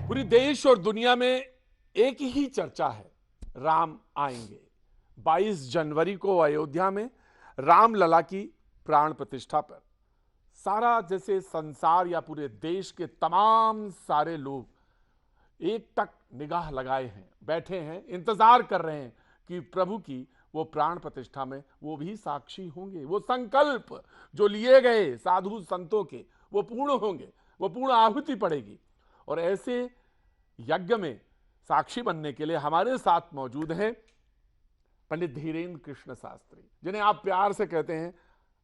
पूरी देश और दुनिया में एक ही चर्चा है, राम आएंगे। 22 जनवरी को अयोध्या में रामलला की प्राण प्रतिष्ठा पर सारा जैसे संसार या पूरे देश के तमाम सारे लोग एक टक निगाह लगाए हैं, बैठे हैं, इंतजार कर रहे हैं कि प्रभु की वो प्राण प्रतिष्ठा में वो भी साक्षी होंगे। वो संकल्प जो लिए गए साधु संतों के वो पूर्ण होंगे, वो पूर्ण आहुति पड़ेगी। और ऐसे यज्ञ में साक्षी बनने के लिए हमारे साथ मौजूद हैं पंडित धीरेन्द्र कृष्ण शास्त्री, जिन्हें आप प्यार से कहते हैं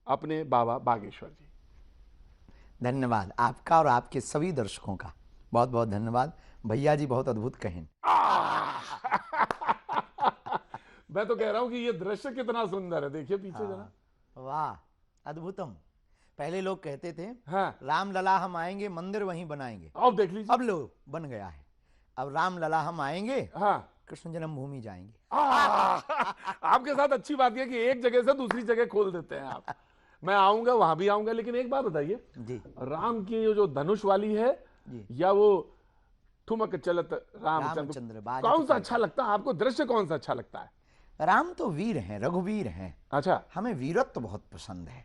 अपने बाबा बागेश्वर जी। धन्यवाद आपका और आपके सभी दर्शकों का बहुत बहुत धन्यवाद। भैया जी बहुत अद्भुत कहें। मैं तो कह रहा हूं कि ये दृश्य कितना सुंदर है, देखिए पीछे जरा। वाह अद्भुतम। पहले लोग कहते थे हाँ। रामलला हम आएंगे मंदिर वहीं बनाएंगे, अब देख लीजिए, अब लोग बन गया है। अब रामलला हम आएंगे, हाँ, कृष्ण जन्मभूमि जाएंगे। आपके साथ अच्छी बात है कि एक जगह से दूसरी जगह खोल देते हैं आप। मैं आऊंगा, वहां भी आऊंगा, लेकिन एक बात बताइए जी, राम की जो धनुष वाली है जी, या वो ठुमक चलत रामचंद्र, बाजत कौन सा कर। अच्छा लगता है आपको? दृश्य कौन सा अच्छा लगता है? राम तो वीर हैं, रघुवीर हैं। अच्छा, हमें वीरत्व बहुत पसंद है।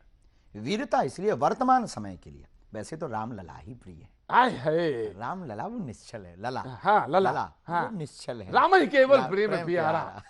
वीरता इसलिए वर्तमान समय के लिए, वैसे तो रामलला ही प्रिय है। आय है, रामलला वो निश्चल है, लला हाँ लला, हाँ, वो निश्चल है। राम ही केवल प्रेम प्यारा,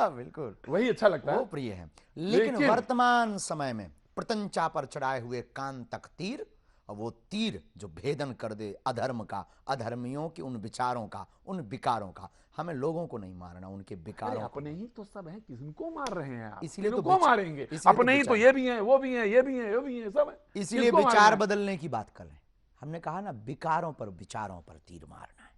बिल्कुल वही अच्छा लगता वो है, प्रिय है। लेकिन वर्तमान समय में प्रतंचा पर चढ़ाए हुए कान तक तीर, और वो तीर जो भेदन कर दे अधर्म का, अधर्मियों के उन विचारों का, उन विकारों का। हमें लोगों को नहीं मारना, उनके विकारों को। अपने ही तो सब है, किसको मार रहे हैं आप? इसीलिए तो किसको मारेंगे? अपने ही तो ये भी हैं, वो भी हैं, ये भी हैं, ये भी हैं, सब है। इसीलिए विचार बदलने की बात कर रहे हैं। हमने कहा ना, विकारों पर विचारों पर तीर मारना है।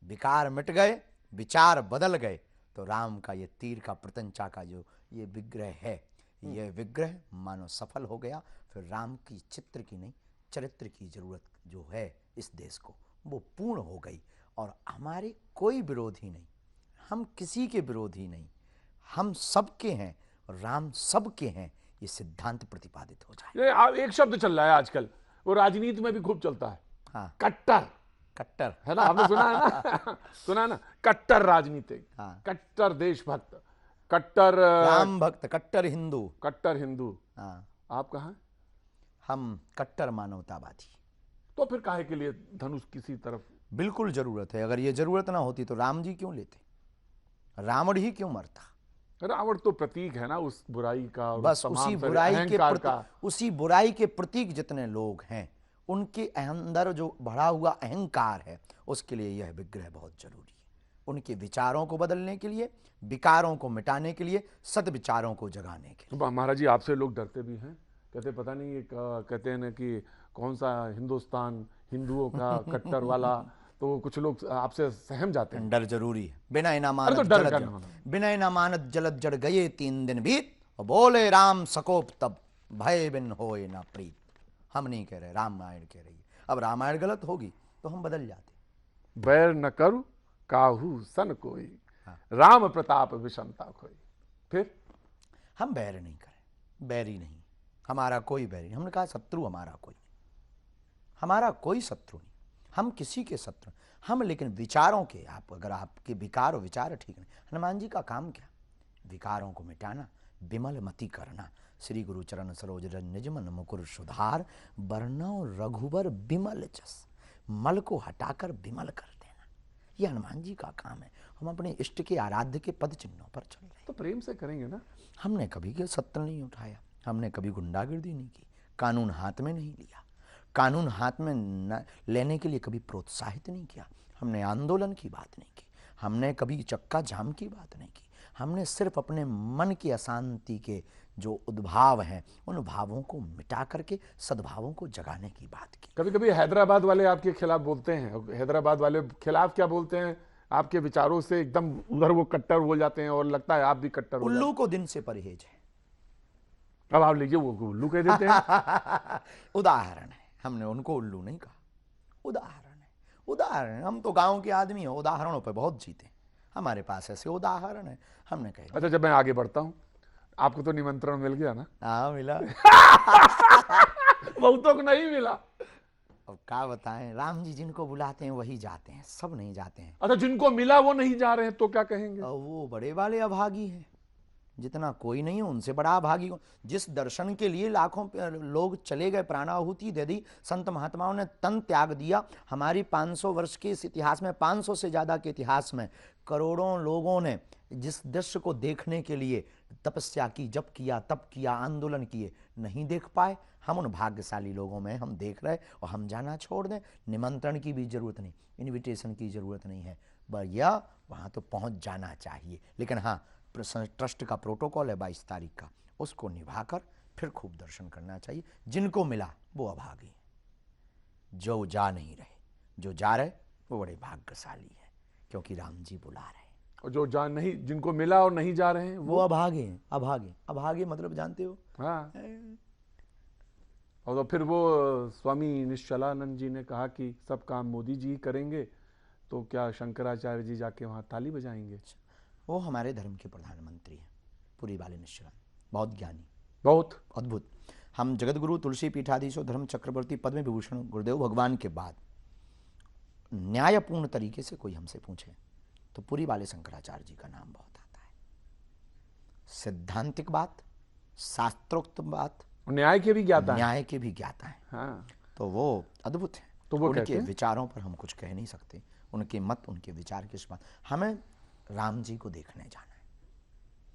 विकार मिट गए, विचार बदल गए, तो राम का ये तीर का, प्रतंचा का जो ये विग्रह है, ये विग्रह मानो सफल हो गया। फिर राम की चित्र की नहीं, चरित्र की जरूरत जो है इस देश को, वो पूर्ण हो गई। और हमारे कोई विरोधी नहीं, हम किसी के विरोधी नहीं, हम सबके हैं, राम सबके हैं, ये सिद्धांत प्रतिपादित हो जाए। ये एक शब्द चल रहा है आजकल, वो राजनीति में भी खूब चलता है, हाँ, कट्टर। कट्टर है ना, आपने सुना है ना? सुना है ना, कट्टर राजनीतिक, हाँ, कट्टर देशभक्त, कट्टर राम भक्त, कट्टर हिंदू, कट्टर हिंदू। हाँ, आप कहाँ हैं? हम कट्टर मानवतावादी। तो फिर काहे के लिए धनुष किसी तरफ? बिल्कुल जरूरत है। अगर ये जरूरत ना होती तो राम जी क्यों लेते, रावण ही क्यों मरता? रावण तो प्रतीक है ना उस बुराई का, और बस तमाम उसी सारे बुराई के अहंकार का। उसी बुराई के प्रतीक जितने लोग हैं, उनके अंदर जो बढ़ा हुआ अहंकार है, उसके लिए यह विग्रह बहुत जरूरी है। उनके विचारों को बदलने के लिए, विकारों को मिटाने के लिए, सद्विचारों को जगाने के लिए। महाराज जी, आपसे लोग डरते भी हैं, कहते पता नहीं ये कहते हैं ना कि कौन सा हिंदुस्तान हिंदुओं का कट्टर वाला, तो कुछ लोग आपसे सहम जाते हैं। डर जरूरी है। बिना इनामानत अरे तो डर जलद का जड़, ना होना। बिना इनामानत जलद जड़ गए 3 दिन बीत, और बोले राम सकोप तब भय बिन होए ना प्रीत। हम नहीं कह रहे, रामायण कह रही है। अब रामायण गलत होगी तो हम बदल जाते। बैर न करु काहू सन कोई, हाँ। राम प्रताप विषमता खोई। फिर हम बैर नहीं करें, बैरी नहीं, हमारा कोई बैरी नहीं। हमने कहा शत्रु हमारा कोई नहीं, हमारा कोई शत्रु नहीं, हम किसी के शत्रु। हम लेकिन विचारों के, आप अगर आपके विकार और विचार ठीक नहीं, हनुमान जी का काम क्या? विकारों को मिटाना, विमल मति करना। श्री गुरु चरण सरोज रज निज मन मुकुर सुधार, बरनौ रघुबर विमल जस। मल को हटाकर विमल कर देना, ये हनुमान जी का काम है। हम अपने इष्ट के आराध्य के पद चिन्हों पर चल रहे हैं। तो प्रेम से करेंगे ना। हमने कभी के शस्त्र नहीं उठाया, हमने कभी गुंडागिर्दी नहीं की, कानून हाथ में नहीं लिया, कानून हाथ में लेने के लिए कभी प्रोत्साहित नहीं किया। हमने आंदोलन की बात नहीं की, हमने कभी चक्का जाम की बात नहीं की। हमने सिर्फ अपने मन की अशांति के जो उद्भाव हैं, उन भावों को मिटा करके सद्भावों को जगाने की बात की। कभी कभी हैदराबाद वाले आपके खिलाफ बोलते हैं, हैदराबाद वाले खिलाफ क्या बोलते हैं, आपके विचारों से एकदम उधर वो कट्टर बोल जाते हैं, और लगता है आप भी कट्टर हो उल्लू को दिन से परहेज है। अब आप लीजिए, वो उल्लू कह देते हैं। उदाहरण है, हमने उनको उल्लू नहीं कहा, उदाहरण है। उदाहरण, हम तो गांव के आदमी हैं, उदाहरणों पे बहुत जीते, हमारे पास ऐसे उदाहरण है। हमने कहा अच्छा, जब मैं आगे बढ़ता हूं, आपको तो निमंत्रण मिल गया ना? हाँ मिला। बहुतों को नहीं मिला। अब क्या बताएं, राम जी जिनको बुलाते हैं वही जाते हैं, सब नहीं जाते हैं। अच्छा, जिनको मिला वो नहीं जा रहे हैं तो क्या कहेंगे? और वो बड़े वाले अभागी हैं, जितना कोई नहीं है उनसे बड़ा अभागी जिस दर्शन के लिए लाखों लोग चले गए, प्राणाहुति दे दी, संत महात्माओं ने तन त्याग दिया। हमारी 500 वर्ष के इस इतिहास में, 500 से ज़्यादा के इतिहास में करोड़ों लोगों ने जिस दृश्य को देखने के लिए तपस्या की, जप किया, तप किया, आंदोलन किए, नहीं देख पाए। हम उन भाग्यशाली लोगों में हम देख रहे और हम जाना छोड़ दें। निमंत्रण की भी जरूरत नहीं, इनविटेशन की जरूरत नहीं है, भैया वहाँ तो पहुँच जाना चाहिए। लेकिन हाँ, ट्रस्ट का प्रोटोकॉल है 22 तारीख का, उसको निभाकर फिर खूब दर्शन करना चाहिए। जिनको मिला वो अभागी है, जो जा नहीं रहे, जो जा रहे वो बड़े भाग्यशाली है, क्योंकि राम जी बुला रहे हैं। और जो जा नहीं, जिनको मिला और नहीं जा रहे हैं वो अभागे हैं। अभागे, अभागे मतलब जानते हो? हाँ। और तो फिर वो स्वामी निश्चलानंद जी ने कहा कि सब काम मोदी जी ही करेंगे, तो क्या शंकराचार्य जी जाके वहाँ ताली बजाएंगे? वो हमारे धर्म के प्रधानमंत्री हैं, पुरी वाले निश्चलानंद, बहुत ज्ञानी, बहुत अद्भुत। हम जगत गुरु तुलसी पीठाधीशो धर्म चक्रवर्ती पद्म विभूषण गुरुदेव भगवान के बाद न्यायपूर्ण तरीके से कोई हमसे पूछे तो पुरी वाले शंकराचार्य जी का नाम बहुत आता है। सिद्धांतिक बात, शास्त्रोक्त बात, न्याय के भी ज्ञाता है। न्याय के भी ज्ञाता है। हाँ। तो वो अद्भुत है। तो वो उनके विचारों पर हम कुछ कह नहीं सकते, उनके मत, उनके विचार किस बात। हमें राम जी को देखने जाना है,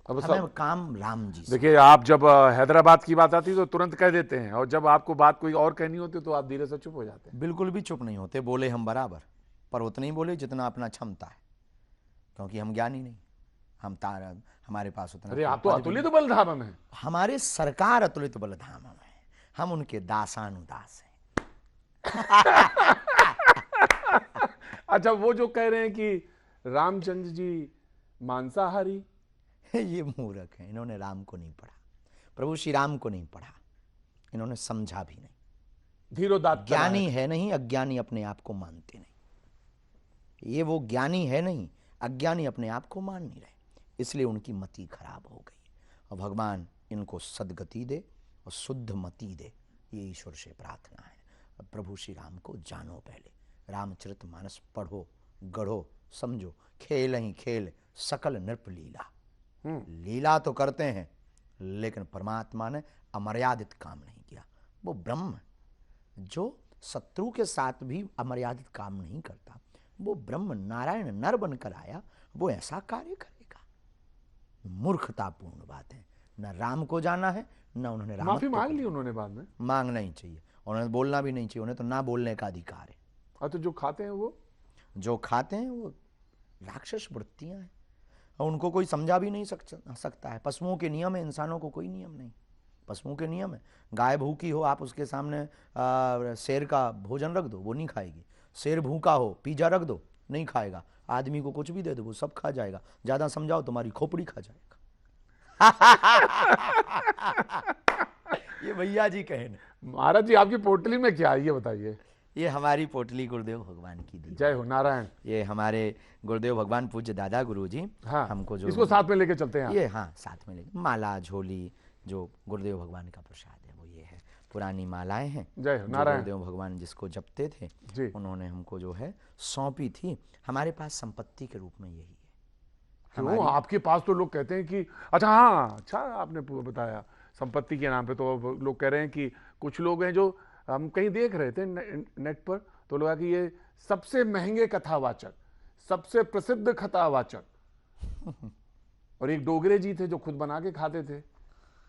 अब हमें काम राम जी से। देखिए, आप जब हैदराबाद की बात आती है तो तुरंत कह देते हैं, और जब आपको बात कोई और कहनी होती है तो आप धीरे से चुप हो जाते हैं। बिल्कुल भी चुप नहीं होते, बोले हम बराबर, पर उतना ही बोले जितना अपना क्षमता है, क्योंकि हम ज्ञानी नहीं, हम हमारे पास उतना। अरे आप तो अतुलित बलधाम हैं। हमारे सरकार अतुलित बलधाम है, हम उनके दासानुदास हैं। अच्छा, वो जो कह रहे हैं कि रामचंद्र जी मांसाहारी, ये मूर्ख हैं, इन्होंने राम को नहीं पढ़ा, प्रभु श्री राम को नहीं पढ़ा, इन्होंने समझा भी नहीं। धीरोदात्त ज्ञानी है नहीं, अज्ञानी अपने आप को मानते नहीं। ये वो ज्ञानी है नहीं, अज्ञानी अपने आप को मान नहीं रहे, इसलिए उनकी मति खराब हो गई। और भगवान इनको सदगति दे और शुद्ध मति दे, ये ईश्वर से प्रार्थना है। प्रभु श्री राम को जानो, पहले रामचरितमानस पढ़ो, गढ़ो, समझो। खेल ही खेल सकल नृप लीला, लीला तो करते हैं लेकिन परमात्मा ने अमर्यादित काम नहीं किया। वो ब्रह्म जो शत्रु के साथ भी अमर्यादित काम नहीं करता, वो ब्रह्म नारायण नर बनकर आया, वो ऐसा कार्य करेगा? मूर्खतापूर्ण बात है। न राम को जाना है, न उन्होंने राम माफी मांग ली उन्होंने बाद में। मांगना ही चाहिए, उन्होंने बोलना भी नहीं चाहिए, उन्हें तो ना बोलने का अधिकार है। और तो जो खाते हैं वो, जो खाते हैं वो राक्षस वृत्तियां हैं, और उनको कोई समझा भी नहीं सकता है। पशुओं के नियम है, इंसानों को कोई नियम नहीं। पशुओं के नियम है, गाय भूखी हो, आप उसके सामने शेर का भोजन रख दो, वो नहीं खाएगी। शेर भूखा हो, पिज्जा रख दो, नहीं खाएगा। आदमी को कुछ भी दे दो, वो सब खा जाएगा। ज्यादा समझाओ तुम्हारी खोपड़ी खा जाएगा। ये भैया जी कहे। महाराज जी, आपकी पोटली में क्या है ये बताइए? ये हमारी पोटली गुरुदेव भगवान की दी। जय हो नारायण। ये हमारे गुरुदेव भगवान पूज्य दादा गुरु जी, हाँ, हमको जो इसको साथ में लेके चलते हैं। ये हाँ, साथ में लेके माला झोली जो गुरुदेव भगवान का प्रसाद है वो ये है। पुरानी मालाएं हैं, जय हो नारायण। गुरुदेव भगवान जिसको जपते थे जी। उन्होंने हमको जो है सौंपी थी। हमारे पास संपत्ति के रूप में यही है। क्यों आपके पास तो लोग कहते हैं कि अच्छा, हाँ, अच्छा आपने बताया संपत्ति के नाम पे, तो लोग कह रहे हैं कि कुछ लोग हैं जो हम कहीं देख रहे थे नेट पर, तो लगा कि ये सबसे महंगे कथावाचक, सबसे प्रसिद्ध कथावाचक, और एक डोगरे जी थे जो खुद बना के खाते थे,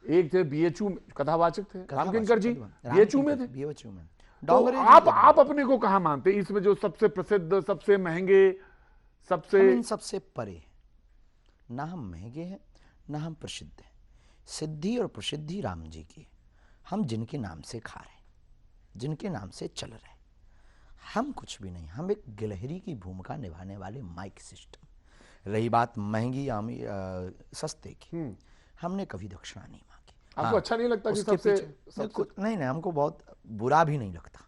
एक थे बीएचयू कथावाचक थे, रामकिंकर जी बीएचयू में थे। बीएचयू में तो आप अपने को कहाँ मानते हैं इसमें, जो सबसे प्रसिद्ध, सबसे महंगे, सबसे सबसे परे है? ना हम महंगे हैं, ना हम प्रसिद्ध हैं। सिद्धि और प्रसिद्धि राम जी की है। हम जिनके नाम से खा रहे हैं, जिनके नाम से चल रहे हैं, हम कुछ भी नहीं। हम एक गिलहरी की भूमिका निभाने वाले माइक सिस्टम। रही बात महंगी या सस्ते की, हमने कभी दक्षिणा नहीं मांगी। आपको अच्छा नहीं लगता कि सबसे नहीं, हमको बहुत बुरा भी नहीं लगता।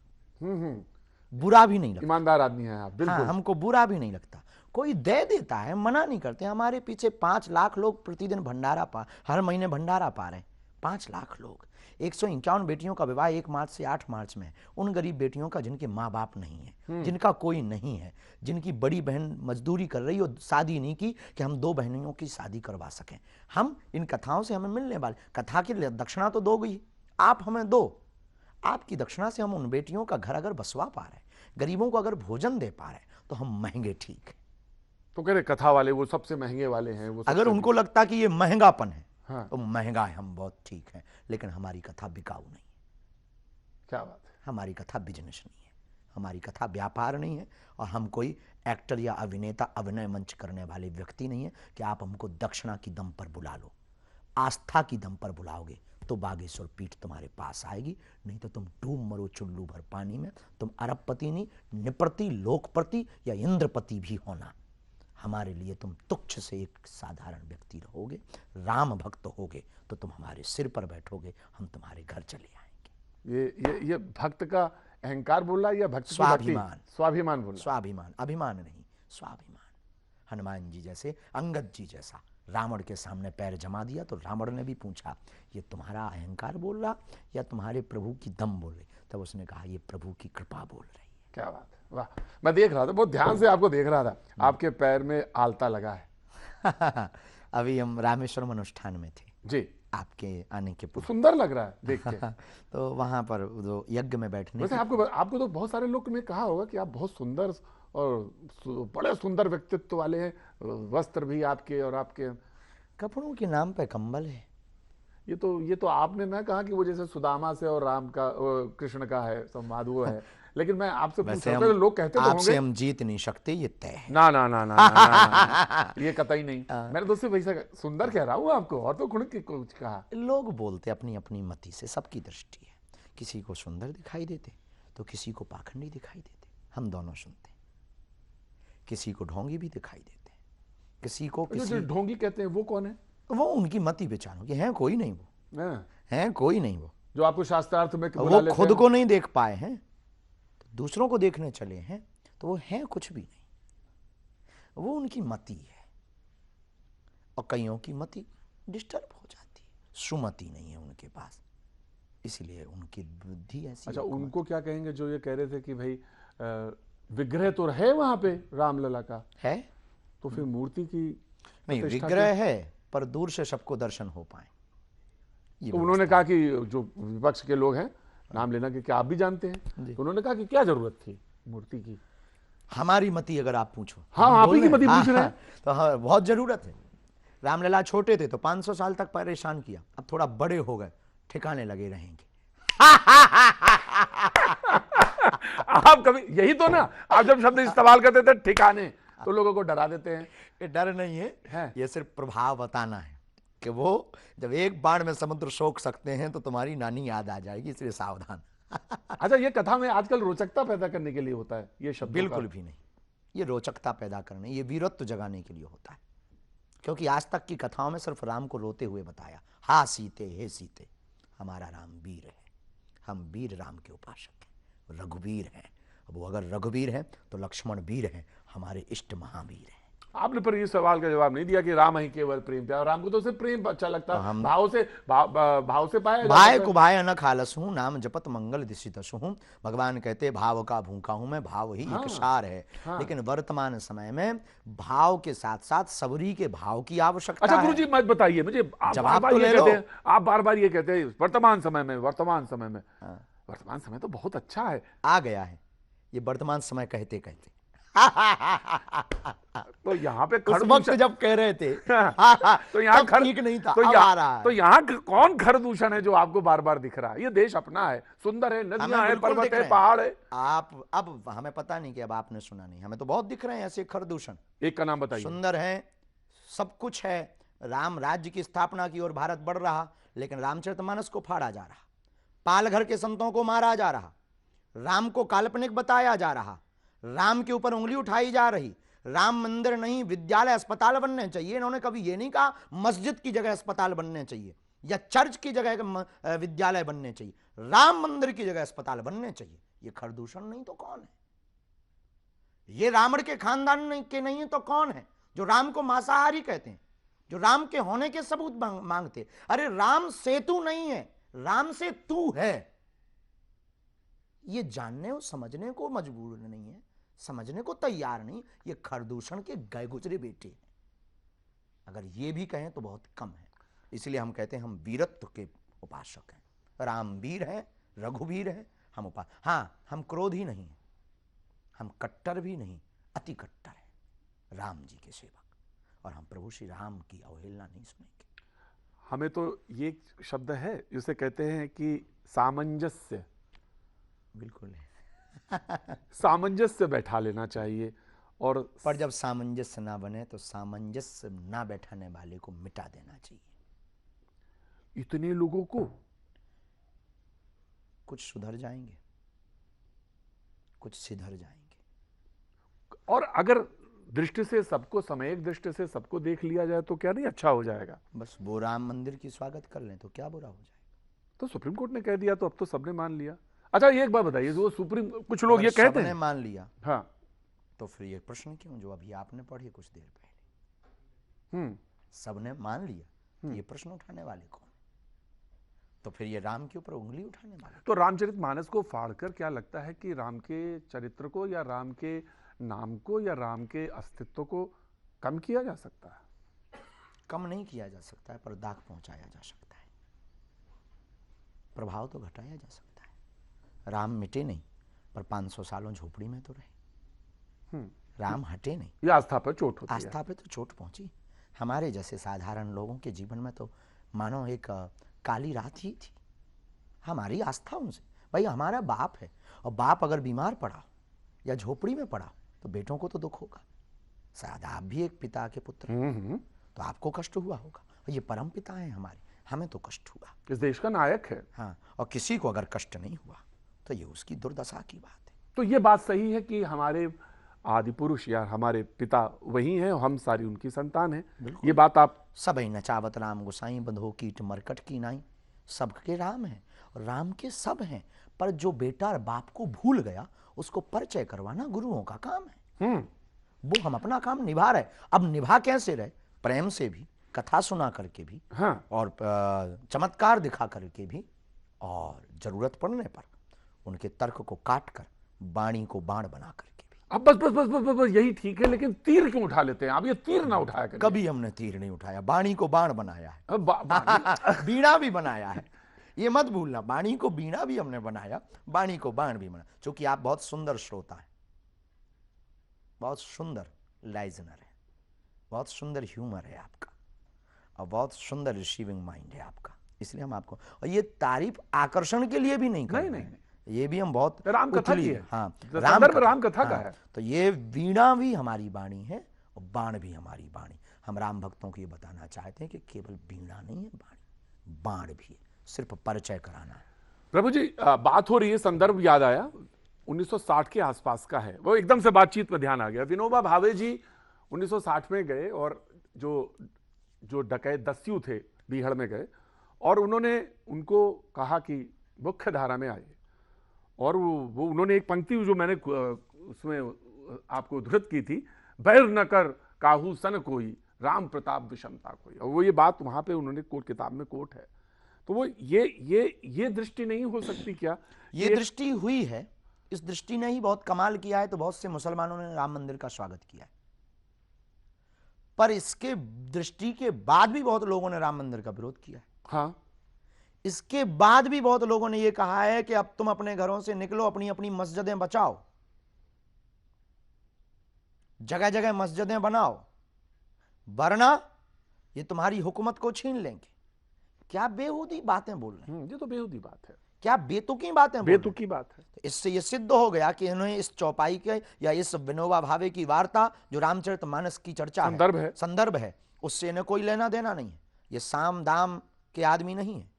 बुरा भी नहीं लगता। ईमानदार आदमी है आप, बिल्कुल। हाँ, हमको बुरा भी नहीं लगता। कोई दे देता है, मना नहीं करते। हमारे पीछे 5 लाख लोग प्रतिदिन भंडारा हर महीने भंडारा पा रहे हैं। 5 लाख लोग 151 बेटियों का विवाह 1 मार्च से 8 मार्च में है। उन गरीब बेटियों का जिनके माँ बाप नहीं है, जिनका कोई नहीं है, जिनकी बड़ी बहन मजदूरी कर रही हो, शादी नहीं की कि हम 2 बहनों की शादी करवा सकें। हम इन कथाओं से हमें मिलने वाले, कथा की दक्षिणा तो दोगी आप, हमें दो। आपकी दक्षिणा से हम उन बेटियों का घर अगर बसवा पा रहे हैं, गरीबों को अगर भोजन दे पा रहे हैं, तो हम महंगे ठीक है। तो कह रहे कथा वाले वो सबसे महंगे वाले हैं, वो अगर उनको लगता कि ये महंगापन है, हाँ। तो महंगा है, हम बहुत ठीक है, लेकिन हमारी कथा बिकाऊ नहीं है। क्या बात है। हमारी कथा बिजनेस नहीं है, हमारी कथा व्यापार नहीं है, और हम कोई एक्टर या अभिनेता अभिनय मंच करने वाले व्यक्ति नहीं है कि आप हमको दक्षिणा की दम पर बुला लो। आस्था की दम पर बुलाओगे तो बागेश्वर पीठ तुम्हारे पास आएगी, नहीं तो तुम डूब मरो चुल्लू भर पानी में। तुम अरबपति नहीं, निपति, लोकपति या इंद्रपति भी होना, हमारे लिए तुम तुच्छ से एक साधारण व्यक्ति रहोगे। राम भक्त होगे तो तुम हमारे सिर पर बैठोगे, हम तुम्हारे घर चले आएंगे। ये भक्त का अहंकार बोल रहा है या भक्त की स्वाभिमान? स्वाभिमान बोल रहा है। स्वाभिमान, अभिमान नहीं, स्वाभिमान। हनुमान जी जैसे, अंगद जी जैसा रावण के सामने पैर जमा दिया तो रावण ने भी पूछा, ये तुम्हारा अहंकार बोल रहा या तुम्हारे प्रभु की दम बोल रही? तब उसने कहा, ये प्रभु की कृपा बोल रही है। क्या बात है, वाह। मैं देख रहा था, बहुत ध्यान से आपको देख रहा था, आपके पैर में आलता लगा है। अभी हम रामेश्वरम अनुष्ठान में थे जी, आपके आने के पूर्व। सुंदर लग रहा है देख के। तो वहां पर जो यज्ञ में बैठने वैसे आपको तो बहुत सारे लोग ने कहा होगा कि आप बहुत सुंदर और बड़े सुंदर व्यक्तित्व वाले हैं, वस्त्र भी आपके, और आपके कपड़ों के नाम पे कंबल है। ये तो आपने ना कहा कि वो जैसे सुदामा से और राम का, कृष्ण का है संवाद, वो है। लेकिन मैं आपसे पूछ रहा हूं, लोग कहते तो होंगे आपसे हम जीत नहीं सकते, ये तय है। ना ना ना ना, ना, ना, ना, ये कतई नहीं। मैंने तो सिर्फ वैसा सुंदर कह रहा हूँ आपको, और तो कुछ कहा। लोग बोलते अपनी अपनी मति से, सबकी दृष्टि है। किसी को सुंदर दिखाई देते तो किसी को पाखंडी दिखाई देते। हम दोनों सुनते, किसी को ढोंगी भी दिखाई देते, किसी को जो ढोंगी कहते हैं वो कौन है? वो उनकी मति बेचारों की है, कोई नहीं वो है, कोई नहीं वो जो आपको शास्त्रार्थ में वो खुद को नहीं देख पाए हैं, तो दूसरों को देखने चले हैं, तो वो है कुछ भी नहीं। वो उनकी मति है, और कईयों की मति डिस्टर्ब हो जाती है, सुमति नहीं है उनके पास, इसलिए उनकी बुद्धि ऐसी। अच्छा, उनको क्या कहेंगे जो ये कह रहे थे कि भाई विग्रह तो है वहां पे रामलला का है, तो फिर मूर्ति की नहीं, विग्रह है पर दूर से सबको दर्शन हो पाए। तो उन्होंने कहा कि जो विपक्ष के लोग हैं, नाम लेना कि क्या आप भी जानते हैं, तो उन्होंने कहा कि क्या जरूरत थी मूर्ति की? हमारी मति अगर आप पूछो, हाँ आप ही की मति पूछ रहे हैं, तो हाँ बहुत जरूरत है। रामलला छोटे थे तो 500 साल तक परेशान किया, अब थोड़ा बड़े हो गए, ठिकाने लगे रहेंगे। आप कभी यही तो ना, आप जब शब्द इस्तेमाल करते थे ठिकाने, तो लोगों को डरा देते हैं। ये डर नहीं है, ये सिर्फ प्रभाव बताना है कि वो जब एक बाण में समुद्र सोख सकते हैं तो तुम्हारी नानी याद आ जाएगी, इसलिए सावधान। अच्छा, ये कथा में आजकल रोचकता पैदा करने के लिए होता है ये शब्द? बिल्कुल भी नहीं, ये रोचकता पैदा करने, ये वीरत्व जगाने के लिए होता है। क्योंकि आज तक की कथाओं में सिर्फ राम को रोते हुए बताया, हा सीते हे सीते, हमारा राम वीर है, हम वीर राम के उपासक हैं, रघुवीर हैं। अब वो अगर रघुवीर हैं तो लक्ष्मण वीर हैं, हमारे इष्ट महावीर हैं। आपने पर ये सवाल का जवाब नहीं दिया कि राम ही केवल प्रेम प्यार, राम को तो सिर्फ प्रेम अच्छा लगता है, भाव से पाया भाई को भाई अनक हालस हूं, नाम जपत मंगल दिशितस हूं। भगवान कहते भाव का भूखा हूं मैं, भाव ही एक सार है। लेकिन वर्तमान समय में भाव के साथ साथ सबरी के भाव की आवश्यकता है। अच्छा गुरुजी मत बताइए मुझे, जवाब तो ले लो। आप बार बार ये कहते हैं वर्तमान समय में, वर्तमान समय तो बहुत अच्छा है, आ गया है ये वर्तमान समय कहते कहते। तो यहाँ पे उस वक्त जब कह रहे थे तो यहाँ ठीक नहीं था, तो यहाँ कौन खर दूषण है जो आपको बार बार दिख रहा है? ये देश अपना है, सुंदर है, नदियां है, पर्वत है, पहाड़ है। आप अब हमें पता नहीं कि अब आपने सुना नहीं, हमें तो बहुत दिख रहे हैं ऐसे खर दूषण। एक का नाम बताइए। सुंदर है, सब कुछ है, राम राज्य की स्थापना की ओर भारत बढ़ रहा, लेकिन रामचरितमानस को फाड़ा जा रहा, पालघर के संतों को मारा जा रहा, राम को काल्पनिक बताया जा रहा, राम के ऊपर उंगली उठाई जा रही। राम मंदिर नहीं, विद्यालय अस्पताल बनने चाहिए। इन्होंने कभी ये नहीं कहा मस्जिद की जगह अस्पताल बनने चाहिए या चर्च की जगह विद्यालय बनने चाहिए, राम मंदिर की जगह अस्पताल बनने चाहिए। ये खरदूषण नहीं तो कौन है? ये रावण के खानदान के नहीं है तो कौन है जो राम को मांसाहारी कहते हैं, जो राम के होने के सबूत मांगते? अरे राम सेतु नहीं है, राम से तू है, ये जानने और समझने को मजबूर नहीं है, समझने को तैयार नहीं। ये खरदूषण के गए गुजरे बेटे हैं। अगर ये भी कहें तो बहुत कम है। इसलिए हम कहते हैं हम वीरत्व के उपासक हैं। राम वीर है, रघुवीर है, हम हम क्रोधी नहीं हैं, हम कट्टर भी नहीं, अति कट्टर है राम जी के सेवक, और हम प्रभु श्री राम की अवहेलना नहीं सुनेंगे। हमें तो ये शब्द है जिसे कहते हैं कि सामंजस्य, बिल्कुल है। सामंजस्य बैठा लेना चाहिए। और पर जब सामंजस्य ना बने तो सामंजस्य ना बैठाने वाले को मिटा देना चाहिए। इतने लोगों को कुछ सुधर जाएंगे, कुछ सिधर जाएंगे। और अगर दृष्टि से सबको, समयिक दृष्टि से सबको देख लिया जाए तो क्या नहीं अच्छा हो जाएगा? बस वो राम मंदिर की स्वागत कर लें तो क्या बुरा हो जाएगा? तो सुप्रीम कोर्ट ने कह दिया तो अब तो सबने मान लिया। अच्छा ये एक बात बताइए, जो सुप्रीम, कुछ लोग ये कहते हैं मान लिया, हाँ, तो फिर ये प्रश्न क्यों जो अभी आपने पढ़ी कुछ देर पहले, सबने मान लिया, तो ये प्रश्न उठाने वाले कौन? तो फिर ये राम के ऊपर उंगली उठाने वाले। तो रामचरितमानस को फाड़कर क्या लगता है कि राम के चरित्र को या राम के नाम को या राम के अस्तित्व को कम किया जा सकता है? कम नहीं किया जा सकता है, पर दाग पहुंचाया जा सकता है, प्रभाव तो घटाया जा सकता है। राम मिटे नहीं, पर 500 सालों झोपड़ी में तो रहे। राम हटे नहीं, ये आस्था पर चोट होती है। आस्था पे तो चोट पहुंची। हमारे जैसे साधारण लोगों के जीवन में तो मानो एक काली रात ही थी। हमारी आस्था उनसे, भाई हमारा बाप है, और बाप अगर बीमार पड़ा या झोपड़ी में पड़ा तो बेटों को तो दुख होगा। शायद आप भी एक पिता के पुत्र हैं, तो आपको कष्ट हुआ होगा। और ये परम पिता है हमारे, हमें तो कष्ट हुआ। इस देश का नायक है। हाँ, और किसी को अगर कष्ट नहीं हुआ तो ये उसकी दुर्दशा की बात है। तो ये बात सही है कि हमारे आदि पुरुष या हमारे पिता वही हैं, हम सारी उनकी संतान हैं। ये बात आप सबई नचावत राम गोसाई बंधो कीट मरकट की नाई, सबके राम हैं और राम के सब हैं। पर जो बेटा बाप को भूल गया उसको परिचय करवाना गुरुओं का काम है। वो हम अपना काम निभा रहे। अब निभा कैसे रहे? प्रेम से भी, कथा सुना करके भी, हाँ, और चमत्कार दिखा करके भी, और जरूरत पड़ने पर उनके तर्क को काट कर बाणी को बाण बना करके भी। अब बस बस बस बस बस, बस यही ठीक है, लेकिन तीर क्यों उठा लेते हैं आप? ये तीर ना उठाया करिए। कभी हमने तीर नहीं उठाया, बाणी को बाण बनाया है। अब बाणी बीणा भी बनाया है, ये मत भूलना। बाणी को बीणा भी हमने बनाया, बाणी को बाण भी बनाया। क्योंकि आप बहुत सुंदर श्रोता हैं, बहुत सुंदर लाइजनर है, बहुत सुंदर ह्यूमर है आपका, और बहुत सुंदर रिसीविंग माइंड है आपका। इसलिए हम आपको, और ये तारीफ आकर्षण के लिए भी नहीं कर रहे हैं, ये भी हम बहुत राम कथा की है। हाँ, राम कथा का है। तो ये वीणा भी हमारी वाणी है और बाण भी हमारी वाणी। हम राम भक्तों को ये बताना चाहते हैं कि केवल वीणा नहीं है वाणी, बाण भी है, सिर्फ परिचय कराना है। प्रभु जी, बात हो रही है, संदर्भ याद आया, 1960 के आसपास का है, वो एकदम से बातचीत में ध्यान आ गया। विनोबा भावे जी 1960 में गए और जो डकैत दस्यु थे बीहड़ में गए, और उन्होंने उनको कहा कि मुख्य धारा में आइए। और वो उन्होंने एक पंक्ति जो मैंने उसमें आपको उद्धृत की थी, बैर न कर काहू सन कोई, राम प्रताप विषमता कोई। और वो ये बात वहां पे उन्होंने कोट किताब में कोट है। तो वो ये दृष्टि नहीं हो सकती क्या? ये दृष्टि हुई है। इस दृष्टि ने ही बहुत कमाल किया है। तो बहुत से मुसलमानों ने राम मंदिर का स्वागत किया है, पर इसके दृष्टि के बाद भी बहुत लोगों ने राम मंदिर का विरोध किया है। हाँ, इसके बाद भी बहुत लोगों ने यह कहा है कि अब तुम अपने घरों से निकलो, अपनी अपनी मस्जिदें बचाओ, जगह जगह मस्जिदें बनाओ, वरना ये तुम्हारी हुकूमत को छीन लेंगे। क्या बेहूदी बातें बोल रहे हैं? ये तो बेहूदी बात है, क्या बेतुकी बातें बोल रहे हैं? बेतुकी बात है। तो इससे यह सिद्ध हो गया कि इन्होंने इस चौपाई के या इस विनोबा भावे की वार्ता जो रामचरितमानस की चर्चा संदर्भ है, उससे इन्हें कोई लेना देना नहीं है। ये साम दाम के आदमी नहीं है,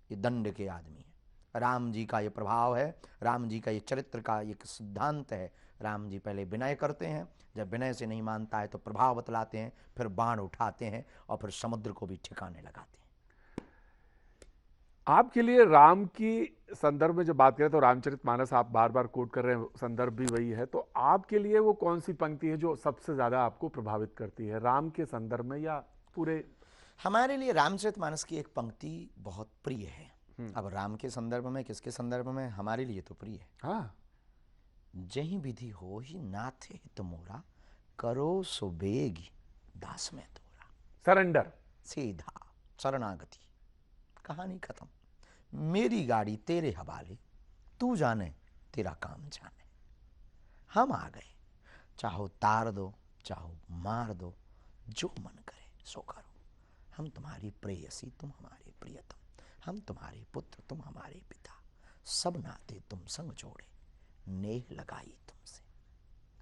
ये दंड के आदमी है। राम जी का ये प्रभाव है, राम जी का ये चरित्र का एक सिद्धांत है। राम जी पहले विनय करते हैं, जब विनय से नहीं मानता है तो प्रभाव बतलाते हैं, फिर बाण उठाते हैं और फिर समुद्र को भी ठिकाने लगाते हैं। आपके लिए राम की संदर्भ में जब बात करें तो रामचरितमानस आप बार बार कोट कर रहे हैं, संदर्भ भी वही है। तो आपके लिए वो कौन सी पंक्ति है जो सबसे ज्यादा आपको प्रभावित करती है, राम के संदर्भ में या पूरे? हमारे लिए रामचरितमानस की एक पंक्ति बहुत प्रिय है। अब राम के संदर्भ में, किसके संदर्भ में, हमारे लिए तो प्रिय है। हाँ, जही विधि हो ही नाथ हित मोरा, करो सो बेगी दास में तोरा। सरेंडर, सीधा शरणागति, कहानी खत्म। मेरी गाड़ी तेरे हवाले, तू जाने तेरा काम जाने। हम आ गए, चाहो तार दो चाहो मार दो, जो मन करे सो करो। हम तुम्हारी प्रेयसी, तुम हमारे प्रियतम, हम तुम्हारे पुत्र, तुम हमारे पिता, सब नाते तुम संग जोड़े, नेह लगाई तुमसे।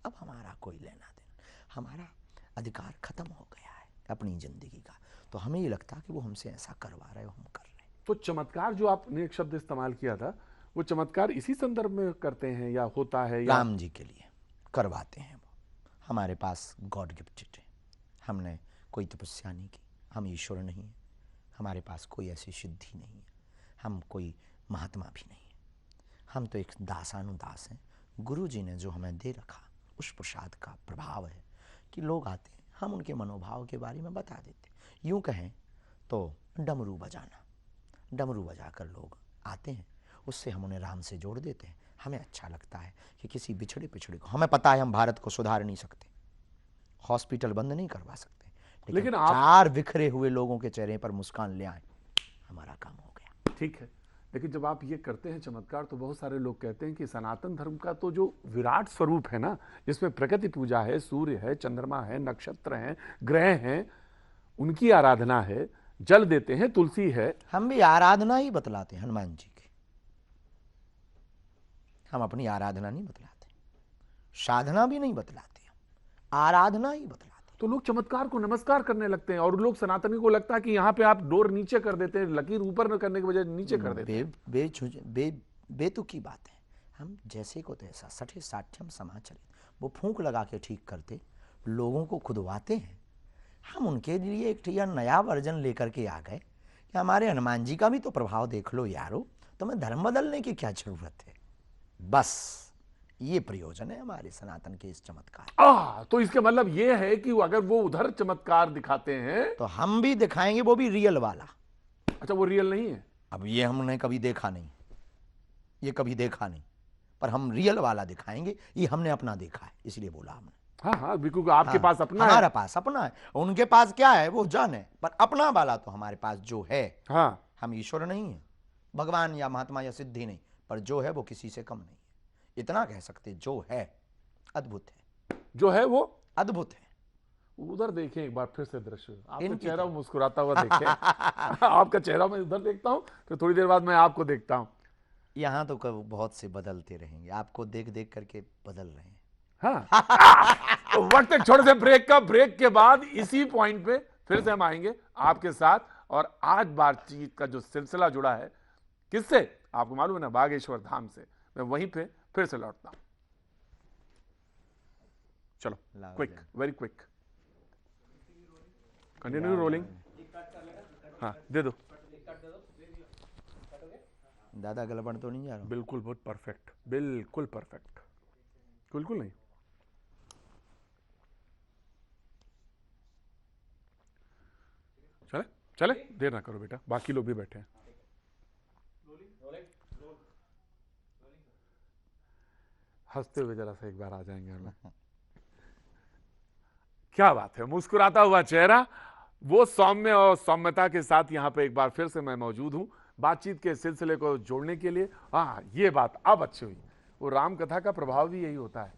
अब हमारा कोई लेना देना, हमारा अधिकार खत्म हो गया है अपनी जिंदगी का। तो हमें ये लगता कि वो हमसे ऐसा करवा रहे हो, हम कर रहे हैं। तो चमत्कार जो आपने एक शब्द इस्तेमाल किया था, वो चमत्कार इसी संदर्भ में करते हैं या होता है या? राम जी के लिए करवाते हैं वो। हमारे पास गॉड गिफ्टेड है, हमने कोई तपस्या नहीं की, हम ईश्वर नहीं है, हमारे पास कोई ऐसी सिद्धि नहीं है, हम कोई महात्मा भी नहीं है, हम तो एक दासानुदास हैं। गुरु जी ने जो हमें दे रखा, उस प्रसाद का प्रभाव है कि लोग आते हैं, हम उनके मनोभाव के बारे में बता देते। यूँ कहें तो डमरू बजाना, डमरू बजाकर लोग आते हैं, उससे हम उन्हें राम से जोड़ देते हैं। हमें अच्छा लगता है कि किसी बिछड़े पिछड़े को, हमें पता है हम भारत को सुधार नहीं सकते, हॉस्पिटल बंद नहीं करवा सकते, लेकिन आप 4 बिखरे हुए लोगों के चेहरे पर मुस्कान ले आए, हमारा काम हो गया। ठीक है, लेकिन जब आप ये करते हैं चमत्कार, तो बहुत सारे लोग कहते हैं कि सनातन धर्म का तो जो विराट स्वरूप है ना, जिसमें प्रकृति पूजा है, सूर्य है, चंद्रमा है, नक्षत्र हैं, ग्रह हैं, उनकी आराधना है, जल देते हैं, तुलसी है। हम भी आराधना ही बतलाते हैं हनुमान जी की, हम अपनी आराधना नहीं बतलाते, साधना भी नहीं बतलाते, आराधना ही बतलाते। तो लोग चमत्कार को नमस्कार करने लगते हैं, और लोग सनातनी को लगता है कि यहाँ पे आप डोर नीचे कर देते हैं, लकीर ऊपर न करने के बजाय नीचे कर देते हैं। बेतुकी बात है। हम जैसे को तैसा, सठे साठ्यम समाचरित, वो फूंक लगा के ठीक करते, लोगों को खुदवाते हैं। हम उनके लिए एक नया वर्जन लेकर के आ गए कि हमारे हनुमान जी का भी तो प्रभाव देख लो यारो, तुम्हें धर्म बदलने की क्या जरूरत है। बस ये प्रयोजन है हमारे सनातन के इस चमत्कार। तो इसका मतलब ये है कि अगर वो उधर चमत्कार दिखाते हैं तो हम भी दिखाएंगे, वो भी रियल वाला। अच्छा, वो रियल नहीं है? अब ये हमने कभी देखा नहीं, ये कभी देखा नहीं, पर हम रियल वाला दिखाएंगे। ये हमने अपना देखा है, इसलिए बोला हमने। हाँ हाँ, बिल्कुल, आपके पास अपना है, हमारे पास अपना है, उनके पास क्या है वो जाने, पर अपना वाला तो हमारे पास जो है। हाँ, हम ईश्वर नहीं है, भगवान या महात्मा या सिद्धि नहीं, पर जो है वो किसी से कम नहीं है। इतना कह सकते, जो है अद्भुत है, जो है वो अद्भुत है। उधर देखें एक बार फिर से दृश्य, आपका इनकी चेहरा मुस्कुराता हुआ देखें। आपका चेहरा मैं उधर देखता हूँ, फिर थोड़ी देर बाद मैं आपको देखता हूँ। यहाँ तो बहुत से बदलते रहेंगे, आपको देख देख करके बदल रहे हैं। हाँ। तो वक्त एक छोटे से ब्रेक का, ब्रेक के बाद इसी पॉइंट पे फिर से हम आएंगे आपके साथ। और आज बातचीत का जो सिलसिला जुड़ा है किससे, आपको मालूम है ना, बागेश्वर धाम से। मैं वहीं पे फिर से लौटता हूं। चलो, quick, very quick, continue rolling. हाँ, दे दो दादा, गलबड़ तो नहीं जा रहा? बिल्कुल, बहुत परफेक्ट, बिल्कुल परफेक्ट, बिल्कुल नहीं। चले चले, देर ना करो बेटा, बाकी लोग भी बैठे हैं। हंसते हुए जरा सा एक बार आ जाएंगे हम। क्या बात है, मुस्कुराता हुआ चेहरा, वो सौम्य और सौम्यता के साथ यहाँ पे एक बार फिर से मैं मौजूद हूँ बातचीत के सिलसिले को जोड़ने के लिए। हाँ, ये बात अब अच्छी हुई। वो राम कथा का प्रभाव भी यही होता है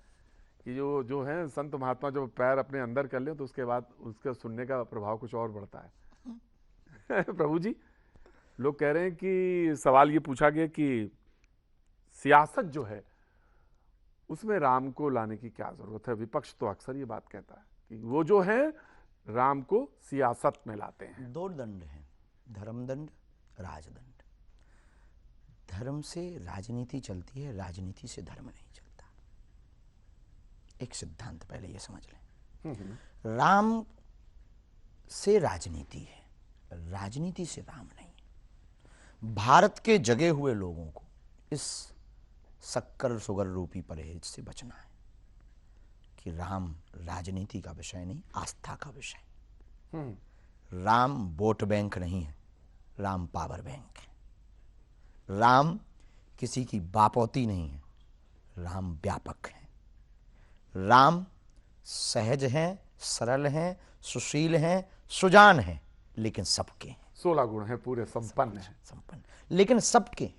कि जो है संत महात्मा जब पैर अपने अंदर कर ले, तो उसके बाद उसका सुनने का प्रभाव कुछ और बढ़ता है। प्रभु जी, लोग कह रहे हैं कि सवाल ये पूछा गया कि सियासत जो है उसमें राम को लाने की क्या जरूरत है। विपक्ष तो अक्सर ये बात कहता है कि वो जो है राम को सियासत में लाते हैं। 2 दंड हैं, धर्मदंड, राजदंड। धर्म से राजनीति चलती है, राजनीति से धर्म नहीं चलता। एक सिद्धांत पहले ये समझ लें। राम से राजनीति है, राजनीति से राम नहीं। भारत के जगे हुए लोगों को इस शक्कर शुगर रूपी परहेज से बचना है कि राम राजनीति का विषय नहीं, आस्था का विषय। राम वोट बैंक नहीं है, राम पावर बैंक है। राम किसी की बापौती नहीं है, राम व्यापक है। राम सहज हैं, सरल हैं, सुशील हैं, सुजान हैं, लेकिन सबके हैं। 16 गुण हैं, पूरे संपन्न हैं। संपन्न, लेकिन सबके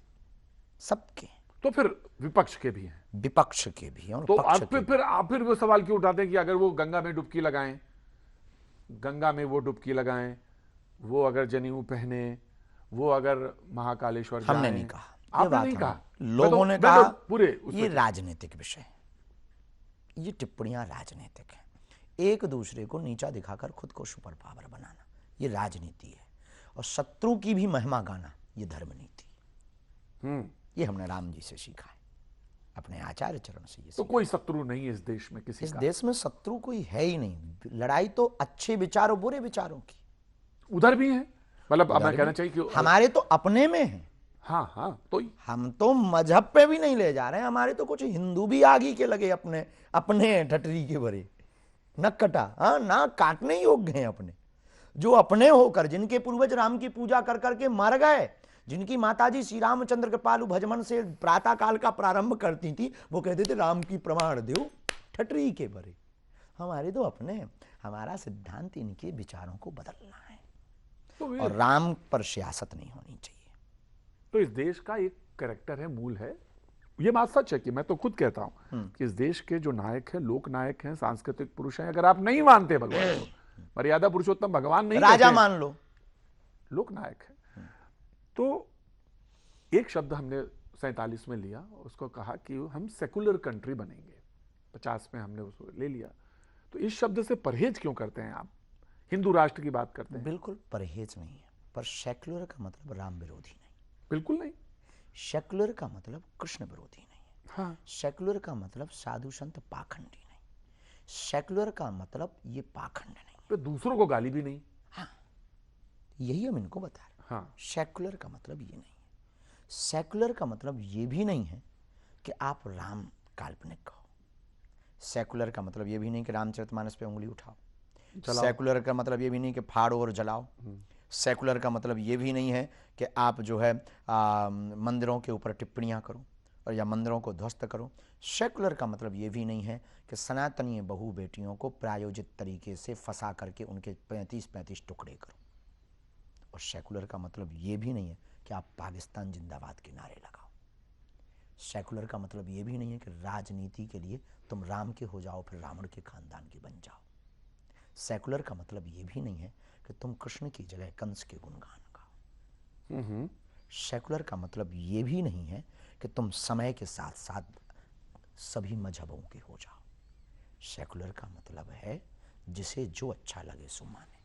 सबके तो फिर विपक्ष के भी हैं। विपक्ष के भी हैं और तो पक्ष आप के फिर वो सवाल क्यों उठाते हैं कि अगर वो गंगा में डुबकी लगाएं, गंगा में वो डुबकी लगाएं, वो अगर जनेऊ पहने, वो अगर महाकालेश्वर जाएं। हमने नहीं कहा, ये आपने बात नहीं हम- कहा, लोगों ने मैं कहा तो पूरे ये राजनीतिक विषय है, ये टिप्पणियां राजनीतिक हैं। एक दूसरे को नीचा दिखाकर खुद को सुपर पावर बनाना, ये राजनीति है। और शत्रु की भी महिमा गाना, ये धर्म नीति। ये हमने राम जी से सीखा है, अपने आचार्य चरण से। ये तो कोई शत्रु नहीं है इस देश में किसी इस का। देश में शत्रु कोई है ही नहीं। लड़ाई तो अच्छे विचारों बुरे विचारों की। उधर भी है, मतलब अब मैं कहना चाहिए कि हमारे तो अपने में है। हाँ हाँ, तो हम तो मजहब पे भी नहीं ले जा रहे हैं। हमारे तो कुछ हिंदू भी आगे के लगे अपने अपने ठटरी के भरे, न कटा, हाँ ना काटने योग्य हैं अपने, जो अपने होकर, जिनके पूर्वज राम की पूजा कर करके मर गए, जिनकी माताजी श्री रामचंद्र कृपालु भजमन से प्रातः काल का प्रारंभ करती थी, वो कहते थे राम की प्रमाण दो, ठटरी के भरे। हमारे तो अपने हैं। हमारा सिद्धांत इनके विचारों को बदलना है, तो और राम पर सियासत नहीं होनी चाहिए। तो इस देश का एक कैरेक्टर है, मूल है। ये बात सच है कि मैं तो खुद कहता हूं कि इस देश के जो नायक हैं, लोक नायक हैं, सांस्कृतिक पुरुष हैं, अगर आप नहीं मानते भगवान को, मर्यादा पुरुषोत्तम भगवान नहीं राजा कहते, मान लो, लोक नायक है। तो एक शब्द हमने 47 में लिया, उसको कहा कि हम सेकुलर कंट्री बनेंगे। 50 में हमने उसको ले लिया। तो इस शब्द से परहेज क्यों करते हैं आप? हिंदू राष्ट्र की बात करते हैं। बिल्कुल परहेज नहीं है, पर सेक्युलर का मतलब राम विरोधी नहीं, बिल्कुल नहीं। सेक्युलर का मतलब कृष्ण विरोधी नहीं है। हाँ, सेक्युलर का मतलब साधु संत पाखंडी नहीं, सेक्युलर का मतलब ये पाखंड नहीं। तो दूसरों को गाली भी नहीं। यही हम इनको बता रहे हैं। हाँ, सेक्युलर का मतलब ये नहीं है। सेक्युलर का मतलब ये भी नहीं है कि आप राम काल्पनिक कहो। सेक्युलर का मतलब ये भी नहीं कि रामचरितमानस पे उंगली उठाओ। सेक्युलर का मतलब ये भी नहीं कि फाड़ो और जलाओ। सेक्युलर का मतलब ये भी नहीं है कि आप जो है मंदिरों के ऊपर टिप्पणियां करो और या मंदिरों को ध्वस्त करो। सेक्युलर का मतलब ये भी नहीं है कि सनातनीय बहु बेटियों को प्रायोजित तरीके से फंसा करके उनके 35-35 टुकड़े करो। और सेक्युलर का मतलब ये भी नहीं है कि आप पाकिस्तान जिंदाबाद के नारे लगाओ। सेक्युलर का मतलब ये भी नहीं है कि राजनीति के लिए तुम राम के हो जाओ फिर रावण के खानदान के बन जाओ। सेक्युलर का मतलब ये भी नहीं है कि तुम कृष्ण की जगह कंस के गुणगान गाओ। सेक्युलर का मतलब ये भी नहीं है कि तुम समय के साथ साथ सभी मजहबों के हो जाओ। सेक्युलर का मतलब है जिसे जो अच्छा लगे सो माने।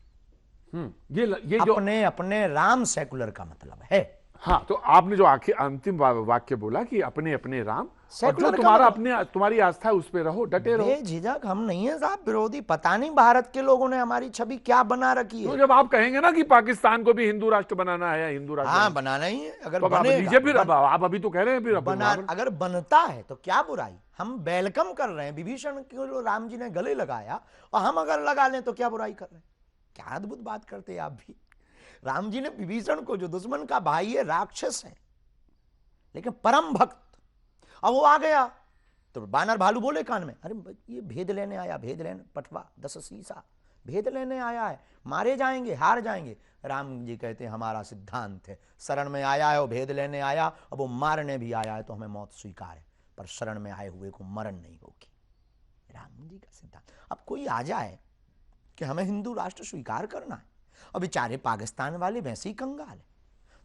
ये जो अपने अपने राम सेक्युलर का मतलब है। हाँ, तो आपने जो आखिर अंतिम वाक्य बोला कि अपने अपने राम, और जो सेक्युलर का तुम्हारा मतलब- अपने तुम्हारी आस्था है उस पे रहो, डटे रहो। बेझिझक हम नहीं है साहब विरोधी। पता नहीं भारत के लोगों ने हमारी छवि क्या बना रखी तो है। जब आप कहेंगे ना कि पाकिस्तान को भी हिंदू राष्ट्र बनाना है या हिंदू राष्ट्र हाँ बनाना ही है। अगर तो अब आप बनेगा, लीजिए फिर। अब आप अभी तो कह रहे हैं फिर अब बना, अगर बनता है तो क्या बुराई। हम वेलकम कर रहे हैं। विभीषण को राम जी ने गले लगाया और हम अगर लगा लें तो क्या बुराई कर रहे हैं। क्या अद्भुत बात करते हैं आप भी। राम जी ने विभीषण को, जो दुश्मन का भाई है, राक्षस है लेकिन परम भक्त, अब वो आ गया तो बानर भालू बोले कान में, अरे ये भेद लेने आया, भेद लेने, पटवा 10 सीसा भेद लेने आया है, मारे जाएंगे, हार जाएंगे। राम जी कहते हैं हमारा सिद्धांत है, शरण में आया है वो भेद लेने आया, अब वो मारने भी आया है तो हमें मौत स्वीकार है, पर शरण में आए हुए को मरण नहीं होगी। राम जी का सिद्धांत। अब कोई आ जाए कि हमें हिंदू राष्ट्र स्वीकार करना है, और बेचारे पाकिस्तान वाले वैसे ही कंगाल है,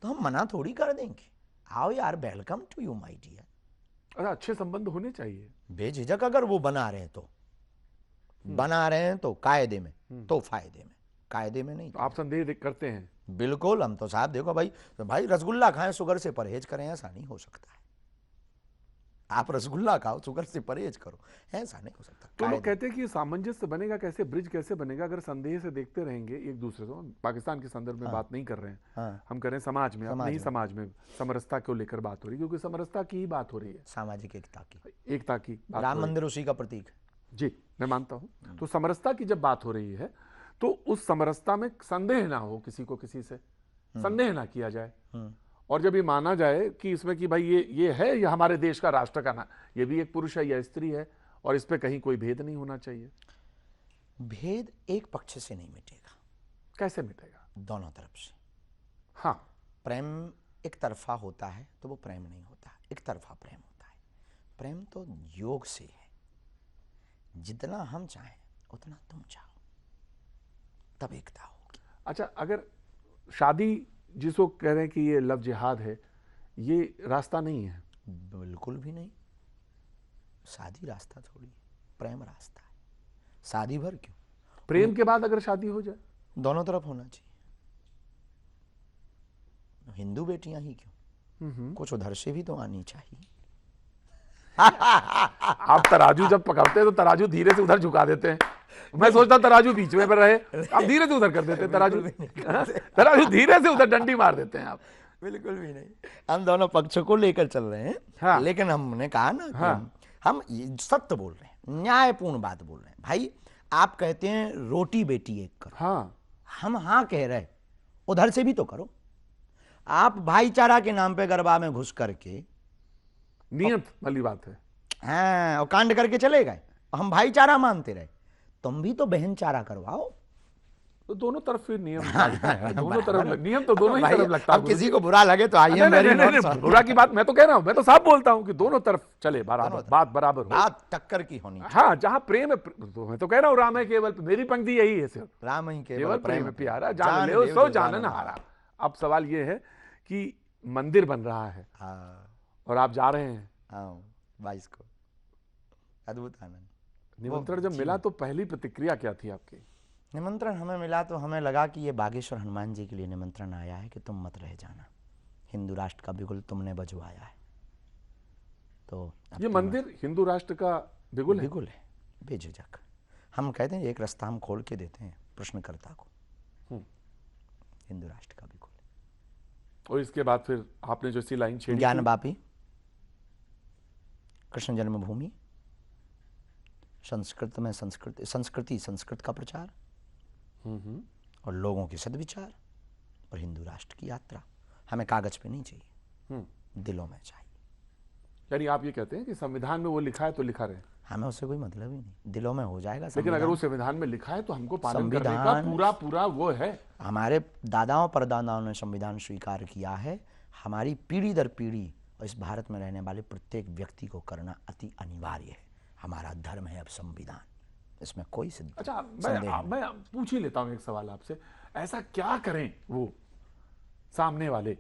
तो हम मना थोड़ी कर देंगे। आओ यार, welcome to you my dear. अरे अच्छे संबंध होने चाहिए। बेझिझक अगर वो बना रहे हैं तो बना रहे हैं तो कायदे में, तो फायदे में, कायदे में नहीं। तो आप संदेह करते हैं? बिल्कुल। हम तो साहब देखो भाई, तो भाई रसगुल्ला खाएं शुगर से परहेज करें, ऐसा नहीं हो सकता है। आप रसगुल्ला खाओ शुगर से परहेज करो, ऐसा नहीं हो सकता। तो लोग कहते हैं कि सामंजस्य बनेगा कैसे, ब्रिज कैसे बनेगा अगर संदेह से देखते रहेंगे एक दूसरे को। पाकिस्तान के संदर्भ में बात नहीं कर रहे हैं, हम कर रहे हैं समाज में, अपने ही समाज में समरसता को लेकर बात हो रही है, क्योंकि समरसता की ही बात हो रही है, सामाजिक एकता की, एकता की बात राम मंदिर उसी का प्रतीक है। जी, मैं मानता हूं। तो समरसता की जब बात हो रही है तो उस समरसता में संदेह ना हो, किसी को किसी से संदेह ना किया जाए, और जब ये माना जाए कि इसमें कि भाई ये है, ये हमारे देश का राष्ट्र का नाम, ये भी एक पुरुष है या स्त्री है, और इस पे कहीं कोई भेद नहीं होना चाहिए। भेद एक पक्ष से नहीं मिटेगा। कैसे मिटेगा? दोनों तरफ से। हाँ, प्रेम एक तरफा होता है तो वो प्रेम नहीं होता, एक तरफा प्रेम होता है। प्रेम तो योग से है, जितना हम चाहें उतना तुम चाहो, तब एकता होगी। अच्छा, अगर शादी जिसको कह रहे हैं कि ये लव जिहाद है, ये रास्ता नहीं है? बिल्कुल भी नहीं। शादी रास्ता थोड़ी है, प्रेम रास्ता है। शादी भर क्यों, प्रेम के बाद अगर शादी हो जाए? दोनों तरफ होना चाहिए। हिंदू बेटियां ही क्यों, कुछ उधर से भी तो आनी चाहिए। आप तराजू जब पकड़ते हैं तो तराजू धीरे से उधर झुका देते हैं। मैं सोचता तराजू बीच में पर रहे, आप धीरे से उधर कर देते हैं तराजू। तराजू धीरे से उधर डंडी मार देते हैं आप। बिल्कुल भी नहीं, हम दोनों पक्षों को लेकर चल रहे हैं। हाँ। लेकिन हमने कहा ना कि हाँ। हम ये सत्य बोल रहे हैं, न्यायपूर्ण बात बोल रहे हैं। भाई आप कहते हैं रोटी बेटी एक करो, हाँ, हम हाँ कह रहे, उधर से भी तो करो। आप भाईचारा के नाम पे गरबा में घुस करके नियत वाली बात है। हाँ, और कांड करके चले गए, हम भाईचारा मानते रहे। तुम भी तो बहन चारा करवाओ। तो दोनों तरफ फिर नियम दोनों तरफ नियम तो दोनों ही तरफ लगता है। अब किसी को बुरा लगे तो आइए, नहीं, बुरा की बात मैं तो कह रहा हूं, मैं तो साफ बोलता हूं कि दोनों तरफ चले, बराबर बात बराबर हो। बात टक्कर की होनी। हाँ, जहां प्रेम है, तो मैं तो कह रहा हूं राम है केवल, मेरी पंक्ति यही है सिर्फ, राम ही केवल प्रेम है प्यारा, जान ले सो जानन हारा। अब सवाल ये है कि मंदिर बन रहा है और आप जा रहे हैं 22 को, अद्भुत आनंद। निमंत्रण जब मिला तो पहली प्रतिक्रिया क्या थी आपकी? निमंत्रण हमें मिला तो हमें लगा कि ये बागेश्वर हनुमान जी के लिए निमंत्रण आया है कि तुम मत रह जाना, हिंदू राष्ट्र का बिगुल तुमने बजवाया है। तो ये मंदिर हिंदू राष्ट्र का बिगुल है? बिगुल है, बेझिझक। हम कहते हैं एक रास्ता हम खोल के देते हैं प्रश्नकर्ता को, हिंदू राष्ट्र का बिगुल। और इसके बाद फिर आपने जो सी लाइन छेड़ी, ज्ञान वापी, कृष्ण जन्मभूमि, संस्कृत में संस्कृत का प्रचार, और लोगों के सद्विचार, और हिंदू राष्ट्र की यात्रा। हमें कागज पे नहीं चाहिए, दिलों में चाहिए। यानी आप ये कहते हैं कि संविधान में वो लिखा है तो लिखा रहे, हमें उससे कोई मतलब ही नहीं, दिलों में हो जाएगा। लेकिन अगर वो संविधान में लिखा है तो हमको पालन करने का पूरा वो है। हमारे दादाओं परदादाओं ने संविधान स्वीकार किया है, हमारी पीढ़ी दर पीढ़ी और इस भारत में रहने वाले प्रत्येक व्यक्ति को करना अति अनिवार्य है। हमारा धर्म है अब संविधान, इसमें कोई संदेह। अच्छा, मैं पूछ ही लेता हूं एक सवाल आपसे, ऐसा क्या करें वो सामने वाले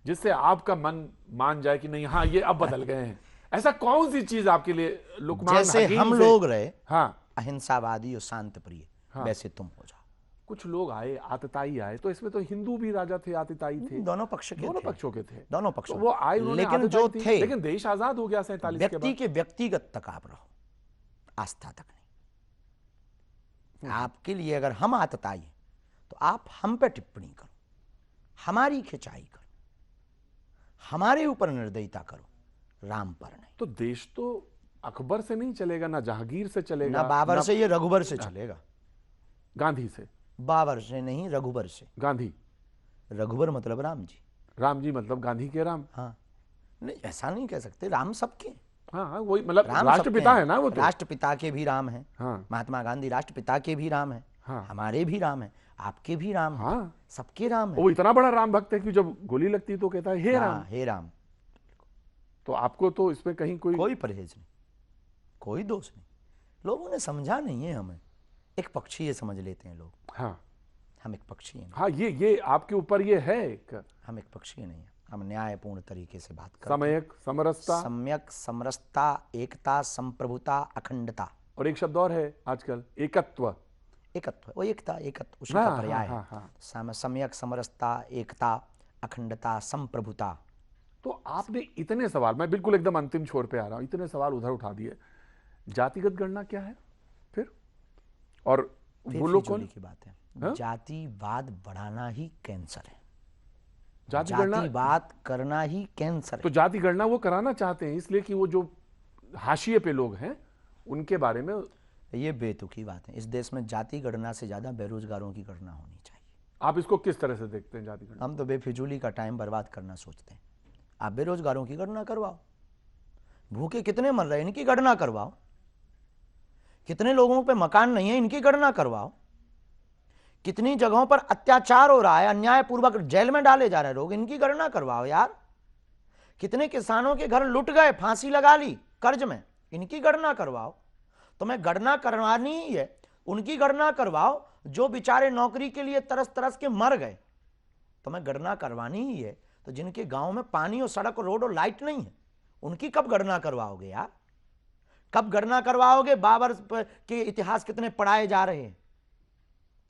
जिससे आपका मन मान जाए कि नहीं, हाँ ये अब बदल गए हैं? ऐसा कौन सी चीज आपके लिए लुकमान जैसे हम लोग रहे, हाँ, अहिंसावादी और शांत प्रिय, हाँ, वैसे तुम हो जाओ। कुछ लोग आए, आतताई आए, तो इसमें तो हिंदू भी राजा थे, आतताई थे, दोनों पक्ष के दोनों थे, पक्षों के थे, दोनों पक्षों तो वो आए, लेकिन जो थे, लेकिन देश आजाद हो गया 47 के बाद। व्यक्ति के व्यक्तिगत तक आप रहो, आस्था तक नहीं। आपके लिए अगर हम आतताई हैं तो आप हम पे टिप्पणी करो, हमारी खिंचाई करो, हमारे ऊपर निर्दयता करो, राम पर नहीं। तो देश तो अकबर से नहीं चलेगा, ना जहांगीर से चलेगा, ना बाबर से, ये रघुबर से चलेगा। गांधी से? बाबर से नहीं, रघुबर से। गांधी, रघुबर मतलब राम जी, राम जी मतलब गांधी के राम। हाँ, नहीं ऐसा नहीं कह सकते, राम सबके। हाँ, वही मतलब राष्ट्रपिता है ना वो तो। राष्ट्रपिता के भी राम है, हाँ, महात्मा गांधी राष्ट्रपिता के भी राम है, हाँ, हमारे भी राम है, आपके भी राम है, हाँ, सबके राम है। वो इतना बड़ा राम भक्त है कि जब गोली लगती तो कहता है हे राम, हे राम। तो आपको तो इसमें कहीं कोई परहेज नहीं, कोई दोष नहीं। लोगों ने समझा नहीं है हमें, एक पक्षीय समझ लेते हैं लोग। हाँ, हम एक पक्षीय नहीं। हाँ, ये आपके ऊपर ये है हम एक पक्षीय नहीं है, हम न्यायपूर्ण तरीके से बात करते हैं। सम्यक समरसता, सम्यक समरसता, एकता, संप्रभुता, अखंडता, और एक शब्द और है आजकल, एकत्व। एकत्व, वो एकता, एकत्व उसी का पर्याय हाँ, है। हाँ। सम्यक समरसता, एकता, अखंडता, संप्रभुता। तो आपने इतने सवाल, मैं बिल्कुल एकदम अंतिम छोर पे आ रहा हूं, इतने सवाल उधर उठा दिए। जातिगत गणना क्या है फिर? और वो लोग कौन? की बात है, जातिवाद बढ़ाना ही कैंसर है, जातिवाद करना ही कैंसर है। तो जाति गणना वो कराना चाहते हैं इसलिए कि वो जो हाशिए पे लोग हैं उनके बारे में। ये बेतुकी बात है, इस देश में जाति गणना से ज्यादा बेरोजगारों की गणना होनी चाहिए। आप इसको किस तरह से देखते हैं जाति गणना? हम तो बेफिजूली का टाइम बर्बाद करना सोचते हैं। आप बेरोजगारों की गणना करवाओ, भूखे कितने मर रहे हैं इनकी गणना करवाओ, कितने लोगों पे मकान नहीं है इनकी गणना करवाओ, कितनी जगहों पर अत्याचार हो रहा है, अन्यायपूर्वक जेल में डाले जा रहे लोग, इनकी गणना करवाओ यार। कितने किसानों के घर लुट गए, फांसी लगा ली कर्ज में, इनकी गणना करवाओ। तुम्हें गणना करवानी ही है, उनकी गणना करवाओ जो बेचारे नौकरी के लिए तरस तरस के मर गए। तुम्हें गणना करवानी ही है तो जिनके गांव में पानी और सड़क और रोड और लाइट नहीं है, उनकी कब गणना करवाओगे यार? कब गणना करवाओगे? बाबर के इतिहास कितने पढ़ाए जा रहे हैं,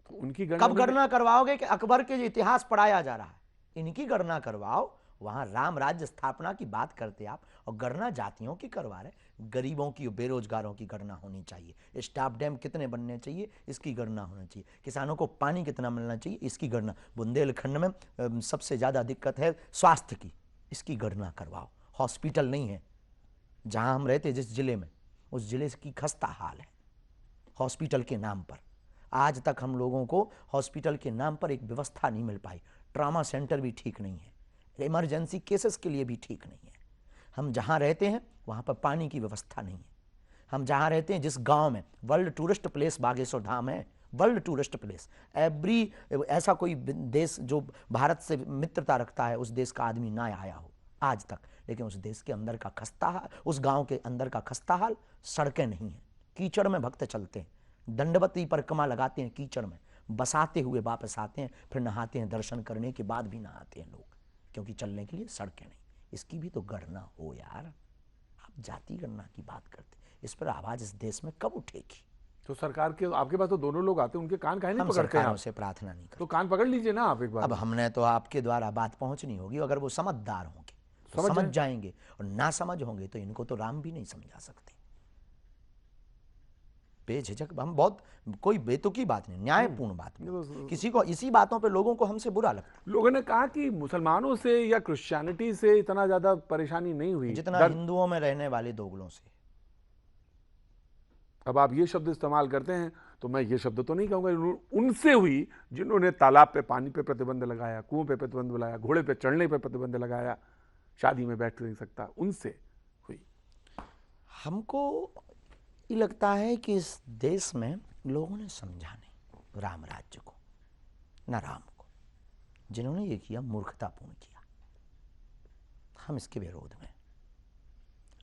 उनकी गणना कब गणना करवाओगे कि अकबर के इतिहास पढ़ाया जा रहा है? इनकी गणना करवाओ। वहां राम राज्य स्थापना की बात करते आप और गणना जातियों की करवा रहे। गरीबों की, बेरोजगारों की गणना होनी चाहिए। स्टाफ डैम कितने बनने चाहिए, इसकी गणना होनी चाहिए। किसानों को पानी कितना मिलना चाहिए, इसकी गणना। बुंदेलखंड में सबसे ज्यादा दिक्कत है स्वास्थ्य की, इसकी गणना करवाओ। हॉस्पिटल नहीं है जहां हम रहते, जिस जिले में, उस जिले की खस्ता हाल है हॉस्पिटल के नाम पर। आज तक हम लोगों को हॉस्पिटल के नाम पर एक व्यवस्था नहीं मिल पाई। ट्रॉमा सेंटर भी ठीक नहीं है, इमरजेंसी केसेस के लिए भी ठीक नहीं है। हम जहां रहते हैं वहां पर पानी की व्यवस्था नहीं है। हम जहां रहते हैं, जिस गांव में world tourist place Bageshwar Dham है, वर्ल्ड टूरिस्ट प्लेस, एवरी ऐसा कोई देश जो भारत से मित्रता रखता है, उस देश का आदमी ना आया हो आज तक। लेकिन उस देश के अंदर का खस्ता हाल, उस गांव के अंदर का खस्ता हाल, सड़कें नहीं है, कीचड़ में भक्त चलते हैं, दंडवती परिक्रमा लगाते हैं कीचड़ में, बसाते हुए वापस आते हैं, फिर नहाते हैं, दर्शन करने के बाद भी नहाते हैं लोग, क्योंकि चलने के लिए सड़कें नहीं। इसकी भी तो गणना हो यार। आप जाति गणना की बात करते, इस पर आवाज इस देश में कब उठेगी? तो सरकार के, आपके पास तो दोनों लोग आते हैं, उनके कान काहे नहीं हम पकड़ते हैं सरकारों आप? से प्रार्थना नहीं करते। तो कान पकड़ लीजिए ना आप एक बार। अब हमने तो आपके द्वारा बात पहुंचनी होगी, अगर वो समझदार होंगे तो समझ जाएंगे, और ना समझ होंगे तो इनको तो राम भी नहीं समझा सकते। बेझिझक हम बहुत, कोई बेतुकी बात नहीं, न्यायपूर्ण बात नहीं। किसी को इसी बातों पे लोगों को हमसे बुरा लगता है। लोगों ने कहा कि मुसलमानों से या क्रिश्चियनिटी से इतना ज्यादा परेशानी नहीं हुई जितना हिंदुओं में रहने वाले दोगलों से। अब आप ये शब्द इस्तेमाल करते हैं तो मैं ये शब्द तो नहीं कहूंगा उनसे हुई जिन्होंने तालाब पे पानी पे प्रतिबंध लगाया, कुएं पे प्रतिबंध लगाया, घोड़े पे चढ़ने पे प्रतिबंध लगाया, शादी में बैठ नहीं सकता, उनसे हुई। हमको ये लगता है कि इस देश में लोगों ने समझा नहीं राम राज्य को, न राम को। जिन्होंने ये किया मूर्खतापूर्ण किया। हम इसके विरोध में,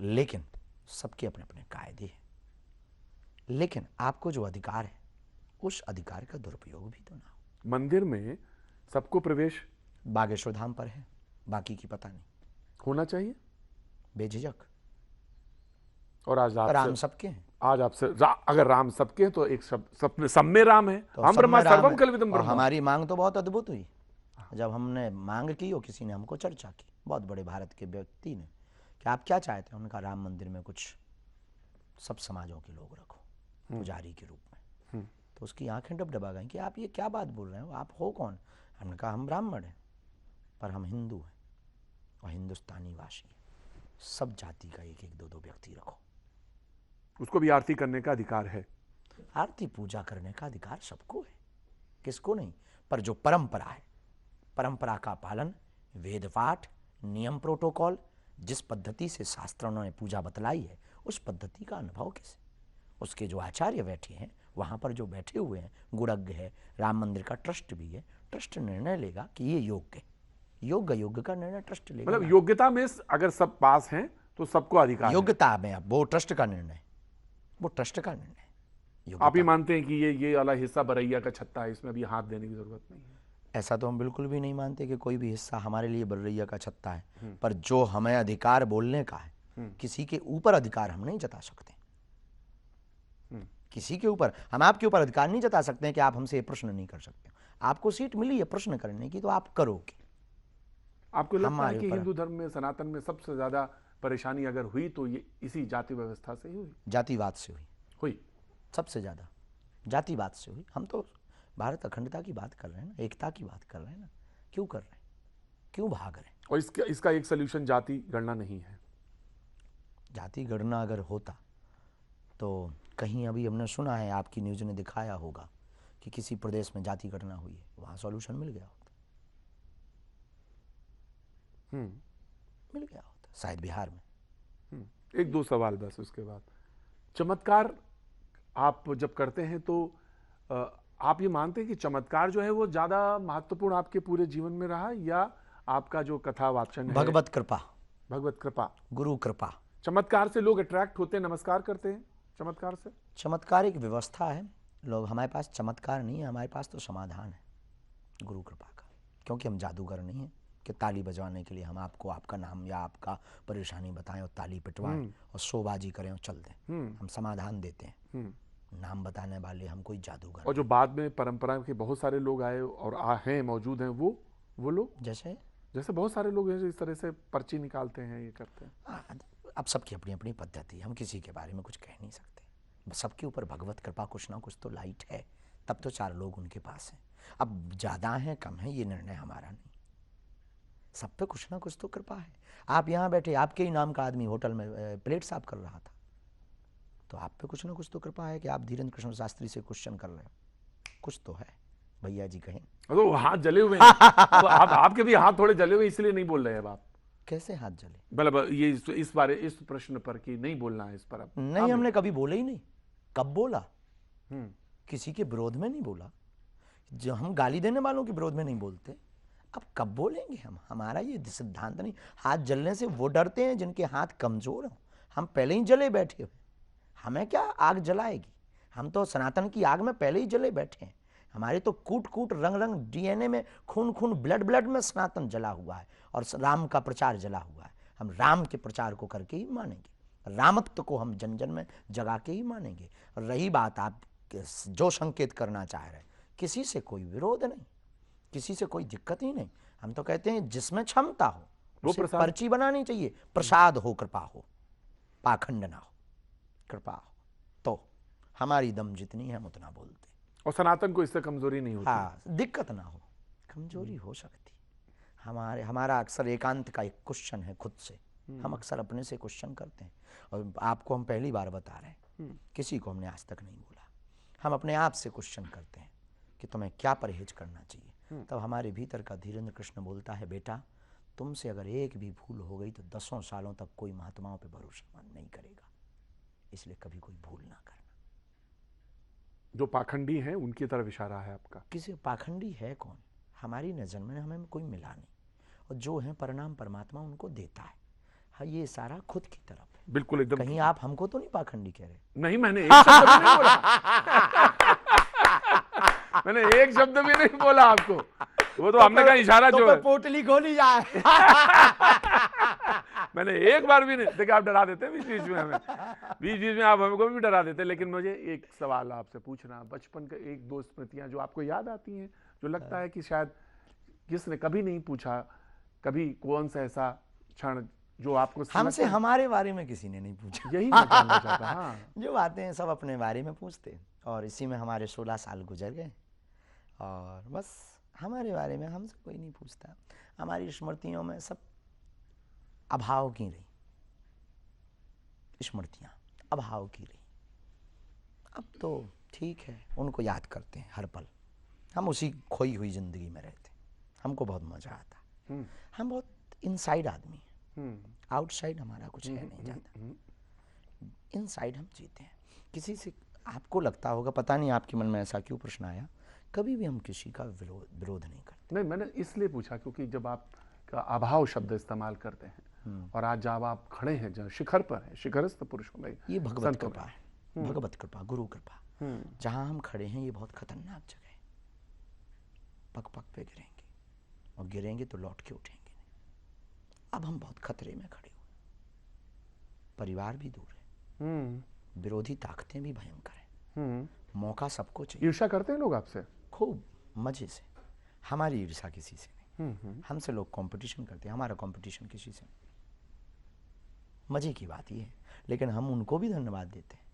लेकिन सबके अपने अपने कायदे हैं। लेकिन आपको जो अधिकार है, उस अधिकार का दुरुपयोग भी तो ना हो। मंदिर में सबको प्रवेश बागेश्वर धाम पर है, बाकी की पता नहीं। होना चाहिए बेझिझक। और आज राम सबके हैं। आज आपसे अगर राम सबके हैं तो एक सब में राम है, तो हम ब्रह्मा सर्वम कल्विदम और ब्रह्म। हमारी मांग तो बहुत अद्भुत हुई। जब हमने मांग की और किसी ने हमको चर्चा की, बहुत बड़े भारत के व्यक्ति ने, कि आप क्या चाहते हैं? उनका राम मंदिर में कुछ सब समाजों के लोग रखो पुजारी के रूप में। तो उसकी आंखें डबडबा गई कि आप ये क्या बात बोल रहे हो, आप हो कौन? हमने कहा हम ब्राह्मण हैं, पर हम हिंदू हैं और हिंदुस्तानी वासी हैं। सब जाति का एक एक दो दो व्यक्ति रखो। उसको भी आरती करने का अधिकार है। आरती पूजा करने का अधिकार सबको है, किसको नहीं। पर जो परंपरा है, परंपरा का पालन, वेद पाठ, नियम प्रोटोकॉल, जिस पद्धति से शास्त्रों ने पूजा बतलाई है, उस पद्धति का अनुभव कैसे? उसके जो आचार्य बैठे हैं, वहां पर जो बैठे हुए हैं, गुणज्ञ है, राम मंदिर का ट्रस्ट भी है। ट्रस्ट निर्णय लेगा कि ये योग्य है, योग्य का निर्णय ट्रस्ट लेगा। मतलब योग्यता में अगर सब पास हैं तो सबको अधिकार है। योग्यता में अब वो ट्रस्ट का निर्णय, वो ट्रस्ट का निर्णय। आप ही मानते हैं कि ये वाला हिस्सा बरैया का छत्ता है, इसमें अभी हाथ देने की जरूरत नहीं है? ऐसा तो हम बिल्कुल भी नहीं मानते कि कोई भी हिस्सा हमारे लिए बरैया का छत्ता है। पर जो हमें अधिकार बोलने का है, किसी के ऊपर अधिकार हम नहीं जता सकते। किसी के ऊपर, हम आपके ऊपर अधिकार नहीं जता सकते हैं कि आप हमसे ये प्रश्न नहीं कर सकते। आपको सीट मिली है प्रश्न करने की, तो आप करोगे। आपको लगता है कि हिंदू धर्म में, सनातन में सबसे ज्यादा परेशानी अगर हुई तो ये इसी जाति व्यवस्था से ही हुई? जातिवाद से हुई सबसे ज्यादा, जातिवाद से हुई। हम तो भारत अखंडता की बात कर रहे हैं ना, एकता की बात कर रहे हैं ना। क्यों कर रहे हैं, क्यों भाग रहे हैं? और इसका एक सोल्यूशन जाति गणना नहीं है। जाति गणना अगर होता तो कहीं, अभी हमने सुना है, आपकी न्यूज़ ने दिखाया होगा कि किसी प्रदेश में जाति घटना हुई है, वहां सॉल्यूशन मिल गया होता, मिल गया होता, शायद बिहार में। एक दो सवाल बस उसके बाद। चमत्कार आप जब करते हैं तो आप ये मानते हैं कि चमत्कार जो है वो ज्यादा महत्वपूर्ण आपके पूरे जीवन में रहा, या आपका जो कथा वाचन है, भगवत कृपा, भगवत कृपा, गुरु कृपा। चमत्कार से लोग अट्रैक्ट होते हैं, नमस्कार करते हैं चमत्कार से? चमत्कार एक व्यवस्था है, लोग, हमारे पास चमत्कार नहीं है, हमारे पास तो समाधान है गुरु कृपा का, क्योंकि हम जादूगर नहीं हैं कि ताली बजवाने के लिए हम आपको आपका नाम या आपका परेशानी बताएं और ताली पिटवाएं और शोबाजी करें और चल दें। हम समाधान देते हैं, नाम बताने वाले हम कोई जादूगर। और जो बाद में परंपरा के बहुत सारे लोग आए और हैं, मौजूद हैं, वो लोग जैसे बहुत सारे लोग हैं जो इस तरह से पर्ची निकालते हैं, ये करते हैं। अब सबकी अपनी अपनी पद्धति, हम किसी के बारे में कुछ कह नहीं सकते। सबके ऊपर भगवत कृपा कुछ ना कुछ तो लाइट है, तब तो 4 लोग उनके पास हैं। अब ज़्यादा है कम है ये निर्णय हमारा नहीं, सब पे कुछ ना कुछ तो कृपा है। आप यहाँ बैठे, आपके ही नाम का आदमी होटल में प्लेट साफ कर रहा था, तो आप पे कुछ ना कुछ तो कृपा है कि आप धीरेन्द्र कृष्ण शास्त्री से क्वेश्चन कर रहे हो, कुछ तो है। भैया जी कहें तो हाथ जले हुए हैं तो आपके भी हाथ थोड़े जले हुए, इसलिए नहीं बोल रहे हैं आप? कैसे हाथ जले? मतलब ये इस प्रश्न पर कि नहीं बोलना है इस पर? अब नहीं, हमने कभी बोले ही नहीं। कब बोला? किसी के विरोध में नहीं बोला। जो हम गाली देने वालों के विरोध में नहीं बोलते, अब कब बोलेंगे हम? हमारा ये सिद्धांत नहीं। हाथ जलने से वो डरते हैं जिनके हाथ कमजोर हों। हम पहले ही जले बैठे हुए, हमें क्या आग जलाएगी? हम तो सनातन की आग में पहले ही जले बैठे हैं। हमारे तो कूट कूट रंग रंग डीएनए में, खून खून ब्लड ब्लड में सनातन जला हुआ है और राम का प्रचार जला हुआ है। हम राम के प्रचार को करके ही मानेंगे, रामत्व को हम जन जन में जगा के ही मानेंगे। रही बात आप जो संकेत करना चाह रहे हैं, किसी से कोई विरोध नहीं, किसी से कोई दिक्कत ही नहीं। हम तो कहते हैं जिसमें क्षमता हो वो पर्ची बनानी चाहिए, प्रसाद हो, कृपा हो, पाखंड ना हो, कृपा हो, तो हमारी दम जितनी है हम उतना बोलते। और सनातन को इससे कमजोरी नहीं होती। हाँ, दिक्कत ना हो, कमजोरी हो सकती। हमारा अक्सर एकांत का एक क्वेश्चन है खुद से, हम अक्सर अपने से क्वेश्चन करते हैं। और आपको हम पहली बार बता रहे हैं, किसी को हमने आज तक नहीं बोला। हम अपने आप से क्वेश्चन करते हैं कि तुम्हें क्या परहेज करना चाहिए। तब हमारे भीतर का धीरेन्द्र कृष्ण बोलता है, बेटा तुमसे अगर एक भी भूल हो गई तो 10 सालों तक कोई महात्माओं पे भरोसा नहीं करेगा, इसलिए कभी कोई भूल ना करना। जो पाखंडी हैं उनकी तरफ इशारा है आपका? किसी पाखंडी है कौन? हमारी नजर में हमें कोई मिला नहीं, और जो है परिणाम परमात्मा उनको देता है। हाँ, ये सारा खुद की तरफ है। बिल्कुल एकदम। कहीं आप हमको तो नहीं पाखंडी कह रहे? नहीं, मैंने एक शब्द भी नहीं बोला मैंने एक शब्द भी नहीं बोला आपको। वो तो हमने कहा इशारा जो है पोटली खोली जाए मैंने एक बार भी नहीं। देखिए, आप डरा देते हैं बीच बीच में हमें, बीच बीच में आप हमको भी डरा देते हैं। लेकिन मुझे एक सवाल आपसे पूछना, बचपन का एक दो स्मृतियां जो आपको याद आती हैं, जो लगता है कि शायद किसने कभी नहीं पूछा, कभी कौन सा ऐसा क्षण जो आपको हमसे हमारे बारे में किसी ने नहीं पूछा? यही मैं जानना चाहता। हाँ, जो आते हैं सब अपने बारे में पूछते हैं, और इसी में हमारे 16 साल गुजर गए, और बस हमारे बारे में हमसे कोई नहीं पूछता। हमारी स्मृतियों में सब अभाव की रही, स्मृतियां अभाव की रही। अब तो ठीक है, उनको याद करते हैं हर पल। हम उसी खोई हुई जिंदगी में रहते, हमको बहुत मजा आता। हम बहुत इनसाइड आदमी हैं, आउटसाइड हमारा कुछ है नहीं ज़्यादा, इनसाइड हम जीते हैं। किसी से आपको लगता होगा, पता नहीं आपके मन में ऐसा क्यों प्रश्न आया, कभी भी हम किसी का विरोध नहीं करते। नहीं, मैंने इसलिए पूछा क्योंकि जब आप का अभाव शब्द इस्तेमाल करते हैं, और आज जब आप खड़े हैं जहाँ शिखर पर है, शिखरस्थ पुरुषों में, ये भगवत कृपा है, भगवत कृपा, गुरु कृपा। जहाँ हम खड़े हैं ये बहुत खतरनाक जगह है, पग पग पे गिरेंगे, और गिरेंगे तो लौट के उठेंगे नहीं। अब हम बहुत खतरे में खड़े हुए, परिवार भी दूर है, विरोधी ताकतें भी भयंकर है, मौका सबको चाहिए। ईर्ष्या करते हैं लोग आपसे खूब मजे से। हमारी ईर्ष्या किसी से नहीं, हमसे लोग कंपटीशन करते हैं, हमारा कंपटीशन किसी से नहीं। मजे की बात ये है, लेकिन हम उनको भी धन्यवाद देते हैं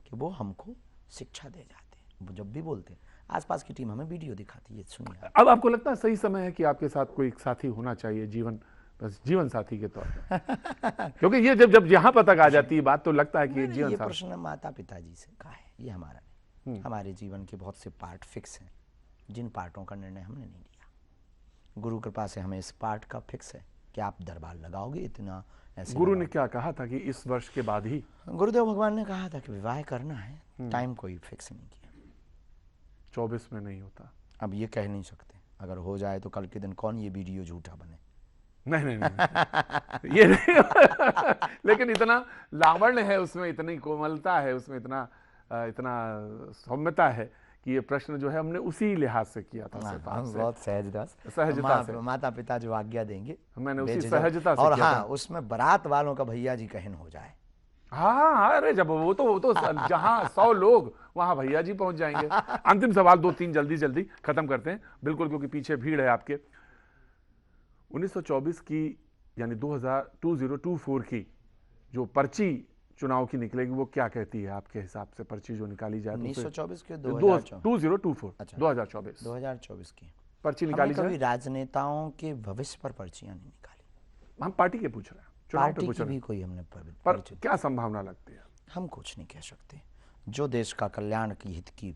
कि वो हमको शिक्षा दे जाते हैं। वो जब भी बोलते हैं, आसपास की टीम हमें वीडियो दिखाती है, सुनिए। अब आपको लगता है सही समय है कि आपके साथ कोई एक साथी होना चाहिए, जीवन साथी के तौर पर? क्योंकि ये जब यहाँ तक आ जाती है बात, तो लगता है कि जीवन साथी। प्रश्न माता पिताजी से कहा है, ये हमारा नहीं। हमारे जीवन के बहुत से पार्ट फिक्स हैं, जिन पार्टों का निर्णय हमने नहीं लिया। गुरु कृपा से हमें इस पार्ट का फिक्स है कि आप दरबार लगाओगे, इतना ऐसे गुरु ने क्या कहा था कि इस वर्ष के बाद ही? गुरुदेव भगवान ने कहा था कि विवाह करना है, टाइम कोई फिक्स नहीं किया। 24 में नहीं होता। अब ये कह नहीं सकते, अगर हो जाए तो कल के दिन कौन ये वीडियो झूठा बने। नहीं, ये नहीं। लेकिन इतना लावण्य है उसमें, इतनी कोमलता है उसमें, इतना सौम्यता है कि ये प्रश्न जो है हमने उसी लिहाज से किया था। बहुत सहजता से माता पिता जो आज्ञा देंगे मैंने उसी सहजता से और किया हाँ, था। उसमें बारात वालों का भैया जी कहन हो जाए। हाँ, अरे जब वो तो जहां 100 लोग वहां भैया जी पहुंच जाएंगे। अंतिम सवाल 2-3 जल्दी खत्म करते हैं, बिल्कुल, क्योंकि पीछे भीड़ है आपके। 1924 की यानी 2024 की जो पर्ची चुनाव की निकलेगी, वो क्या कहती है आपके हिसाब से? पर्ची जो निकाली जाए 1924 के 2024 अच्छा, 2024 की पर्ची निकाली कभी जाए। राजनेताओं के भविष्य पर पर्चियां नहीं निकाली, हम पार्टी के पूछ रहे हैं, चुनाव पे पार्टी पूछ की रहे भी हैं, कोई हमने पर क्या संभावना लगती है? हम कुछ नहीं कह सकते। जो देश का कल्याण की हित की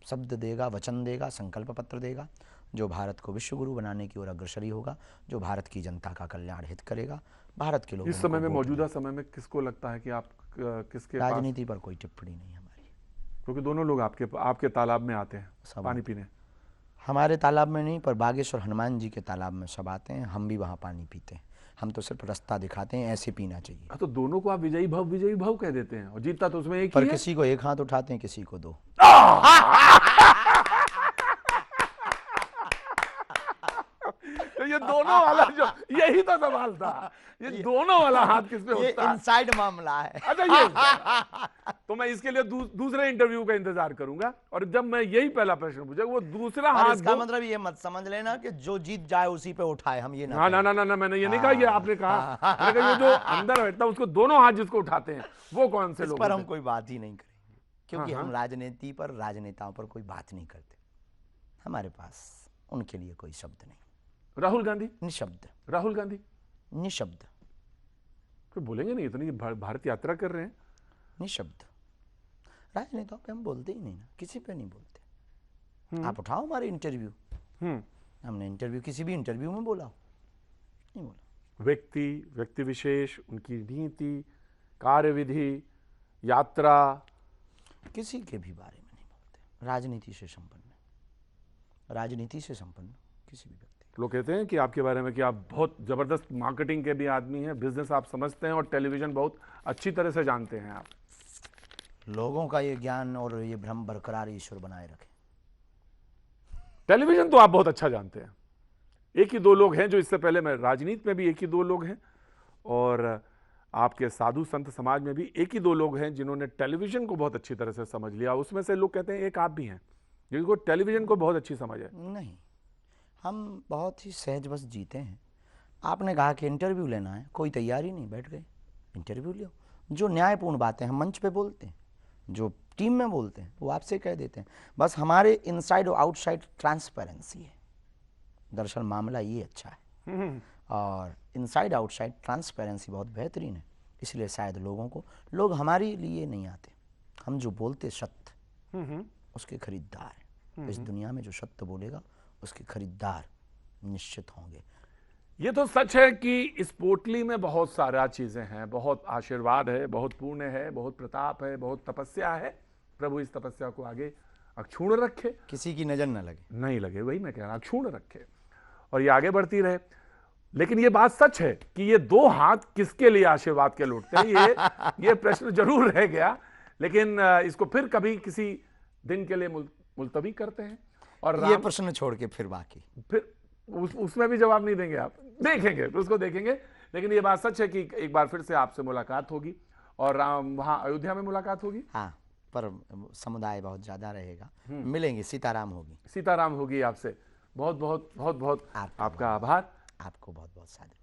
शब्द देगा, वचन देगा, संकल्प पत्र देगा, जो भारत को विश्व गुरु बनाने की ओर अग्रसरी होगा, जो भारत की जनता का कल्याण हित करेगा, भारत के लोगों इस समय में, मौजूदा समय में किसको लगता है कि आप किसके पास? राजनीति पर कोई टिप्पणी नहीं हमारी, क्योंकि दोनों लोग आपके तालाब में आते हैं पानी पीने। हमारे तालाब में नहीं, पर बागेश्वर हनुमान जी के तालाब में सब आते हैं, हम भी वहाँ पानी पीते हैं। हम तो सिर्फ रास्ता दिखाते हैं, ऐसे पीना चाहिए। तो दोनों को आप विजयी भव कह देते हैं, और जीतता तो उसमें एक पर ही है। किसी को एक हाथ उठाते हैं, किसी को 2। तो ये दोनों वाला जो, यही तो सवाल था, ये दोनों वाला हाथ किस पे ये उठता है? इनसाइड मामला है। अच्छा, ये तो मैं इसके लिए दूसरे इंटरव्यू का इंतजार करूंगा, और जब मैं यही पहला प्रश्न पूछा, वो दूसरा और हाथ इसका मतलब ये मत समझ लेना कि जो जीत जाए उसी पे उठाए, हम ये ना ना, मैंने ये नहीं कहा, ये आपने कहा। मैंने कहा ये जो अंदर बैठता है उसको दोनों हाथ जिसको उठाते हैं, वो कौन से इस लोग पर होते हम कोई बात ही नहीं करेंगे, क्योंकि हाँ, हम राजनीति पर, राजनेताओं पर कोई बात नहीं करते। हमारे पास उनके लिए कोई शब्द नहीं। राहुल गांधी? निशब्द। राहुल गांधी निशब्द। कोई बोलेंगे नहीं, इतनी भारत यात्रा कर रहे हैं। निशब्द। राजनेताओं पे हम बोलते ही नहीं ना, किसी पे नहीं बोलते। आप उठाओ हमारे इंटरव्यू, हमने इंटरव्यू किसी भी इंटरव्यू में बोला हो? नहीं बोला। व्यक्ति विशेष, उनकी नीति, कार्यविधि, यात्रा, किसी के भी बारे में नहीं बोलते। राजनीति से संपन्न किसी भी व्यक्ति। लोग कहते हैं कि आपके बारे में कि आप बहुत जबरदस्त मार्केटिंग के भी आदमी हैं, बिजनेस आप समझते हैं, और टेलीविजन बहुत अच्छी तरह से जानते हैं आप। लोगों का ये ज्ञान और ये भ्रम बरकरार ईश्वर बनाए रखे। टेलीविजन तो आप बहुत अच्छा जानते हैं। एक ही 2 लोग हैं जो, इससे पहले मैं राजनीति में भी एक ही 2 लोग हैं, और आपके साधु संत समाज में भी एक ही 2 लोग हैं जिन्होंने टेलीविजन को बहुत अच्छी तरह से समझ लिया। उसमें से लोग कहते हैं एक आप भी हैं जिनको टेलीविजन को बहुत अच्छी समझ है। नहीं, हम बहुत ही सहज बस जीते हैं। आपने कहा कि इंटरव्यू लेना है, कोई तैयारी नहीं, बैठ गए, इंटरव्यू लो। जो न्यायपूर्ण बातें हम मंच पे बोलते हैं, जो टीम में बोलते हैं, वो आपसे कह देते हैं। बस हमारे इनसाइड और आउटसाइड ट्रांसपेरेंसी है। दरअसल मामला ये अच्छा है, और इनसाइड आउटसाइड ट्रांसपेरेंसी बहुत बेहतरीन है। इसलिए शायद लोग हमारे लिए नहीं आते। हम जो बोलते सत्य, उसके खरीदार हैं। इस दुनिया में जो सत्य बोलेगा उसके खरीदार निश्चित होंगे। ये तो सच है कि इस पोटली में बहुत सारा चीजें हैं, बहुत आशीर्वाद है, बहुत पुण्य है, बहुत प्रताप है, बहुत तपस्या है। प्रभु इस तपस्या को आगे अक्षुण्ण रखे, किसी की नजर न लगे। नहीं लगे, वही मैं कह रहा, अक्षुण्ण रखे, और ये आगे बढ़ती रहे। लेकिन ये बात सच है कि ये 2 हाथ किसके लिए आशीर्वाद के लौटते हैं, ये प्रश्न जरूर रह गया। लेकिन इसको फिर कभी किसी दिन के लिए मुलतवी करते हैं, और ये प्रश्न छोड़ के फिर बाकी, फिर उसमें भी जवाब नहीं देंगे, आप देखेंगे, उसको देखेंगे। लेकिन ये बात सच है कि एक बार फिर से आपसे मुलाकात होगी, और वहां अयोध्या में मुलाकात होगी। हाँ, पर समुदाय बहुत ज्यादा रहेगा, मिलेंगे, सीताराम होगी आपसे। बहुत बहुत आपका आभार। आपको बहुत बहुत साधुवाद।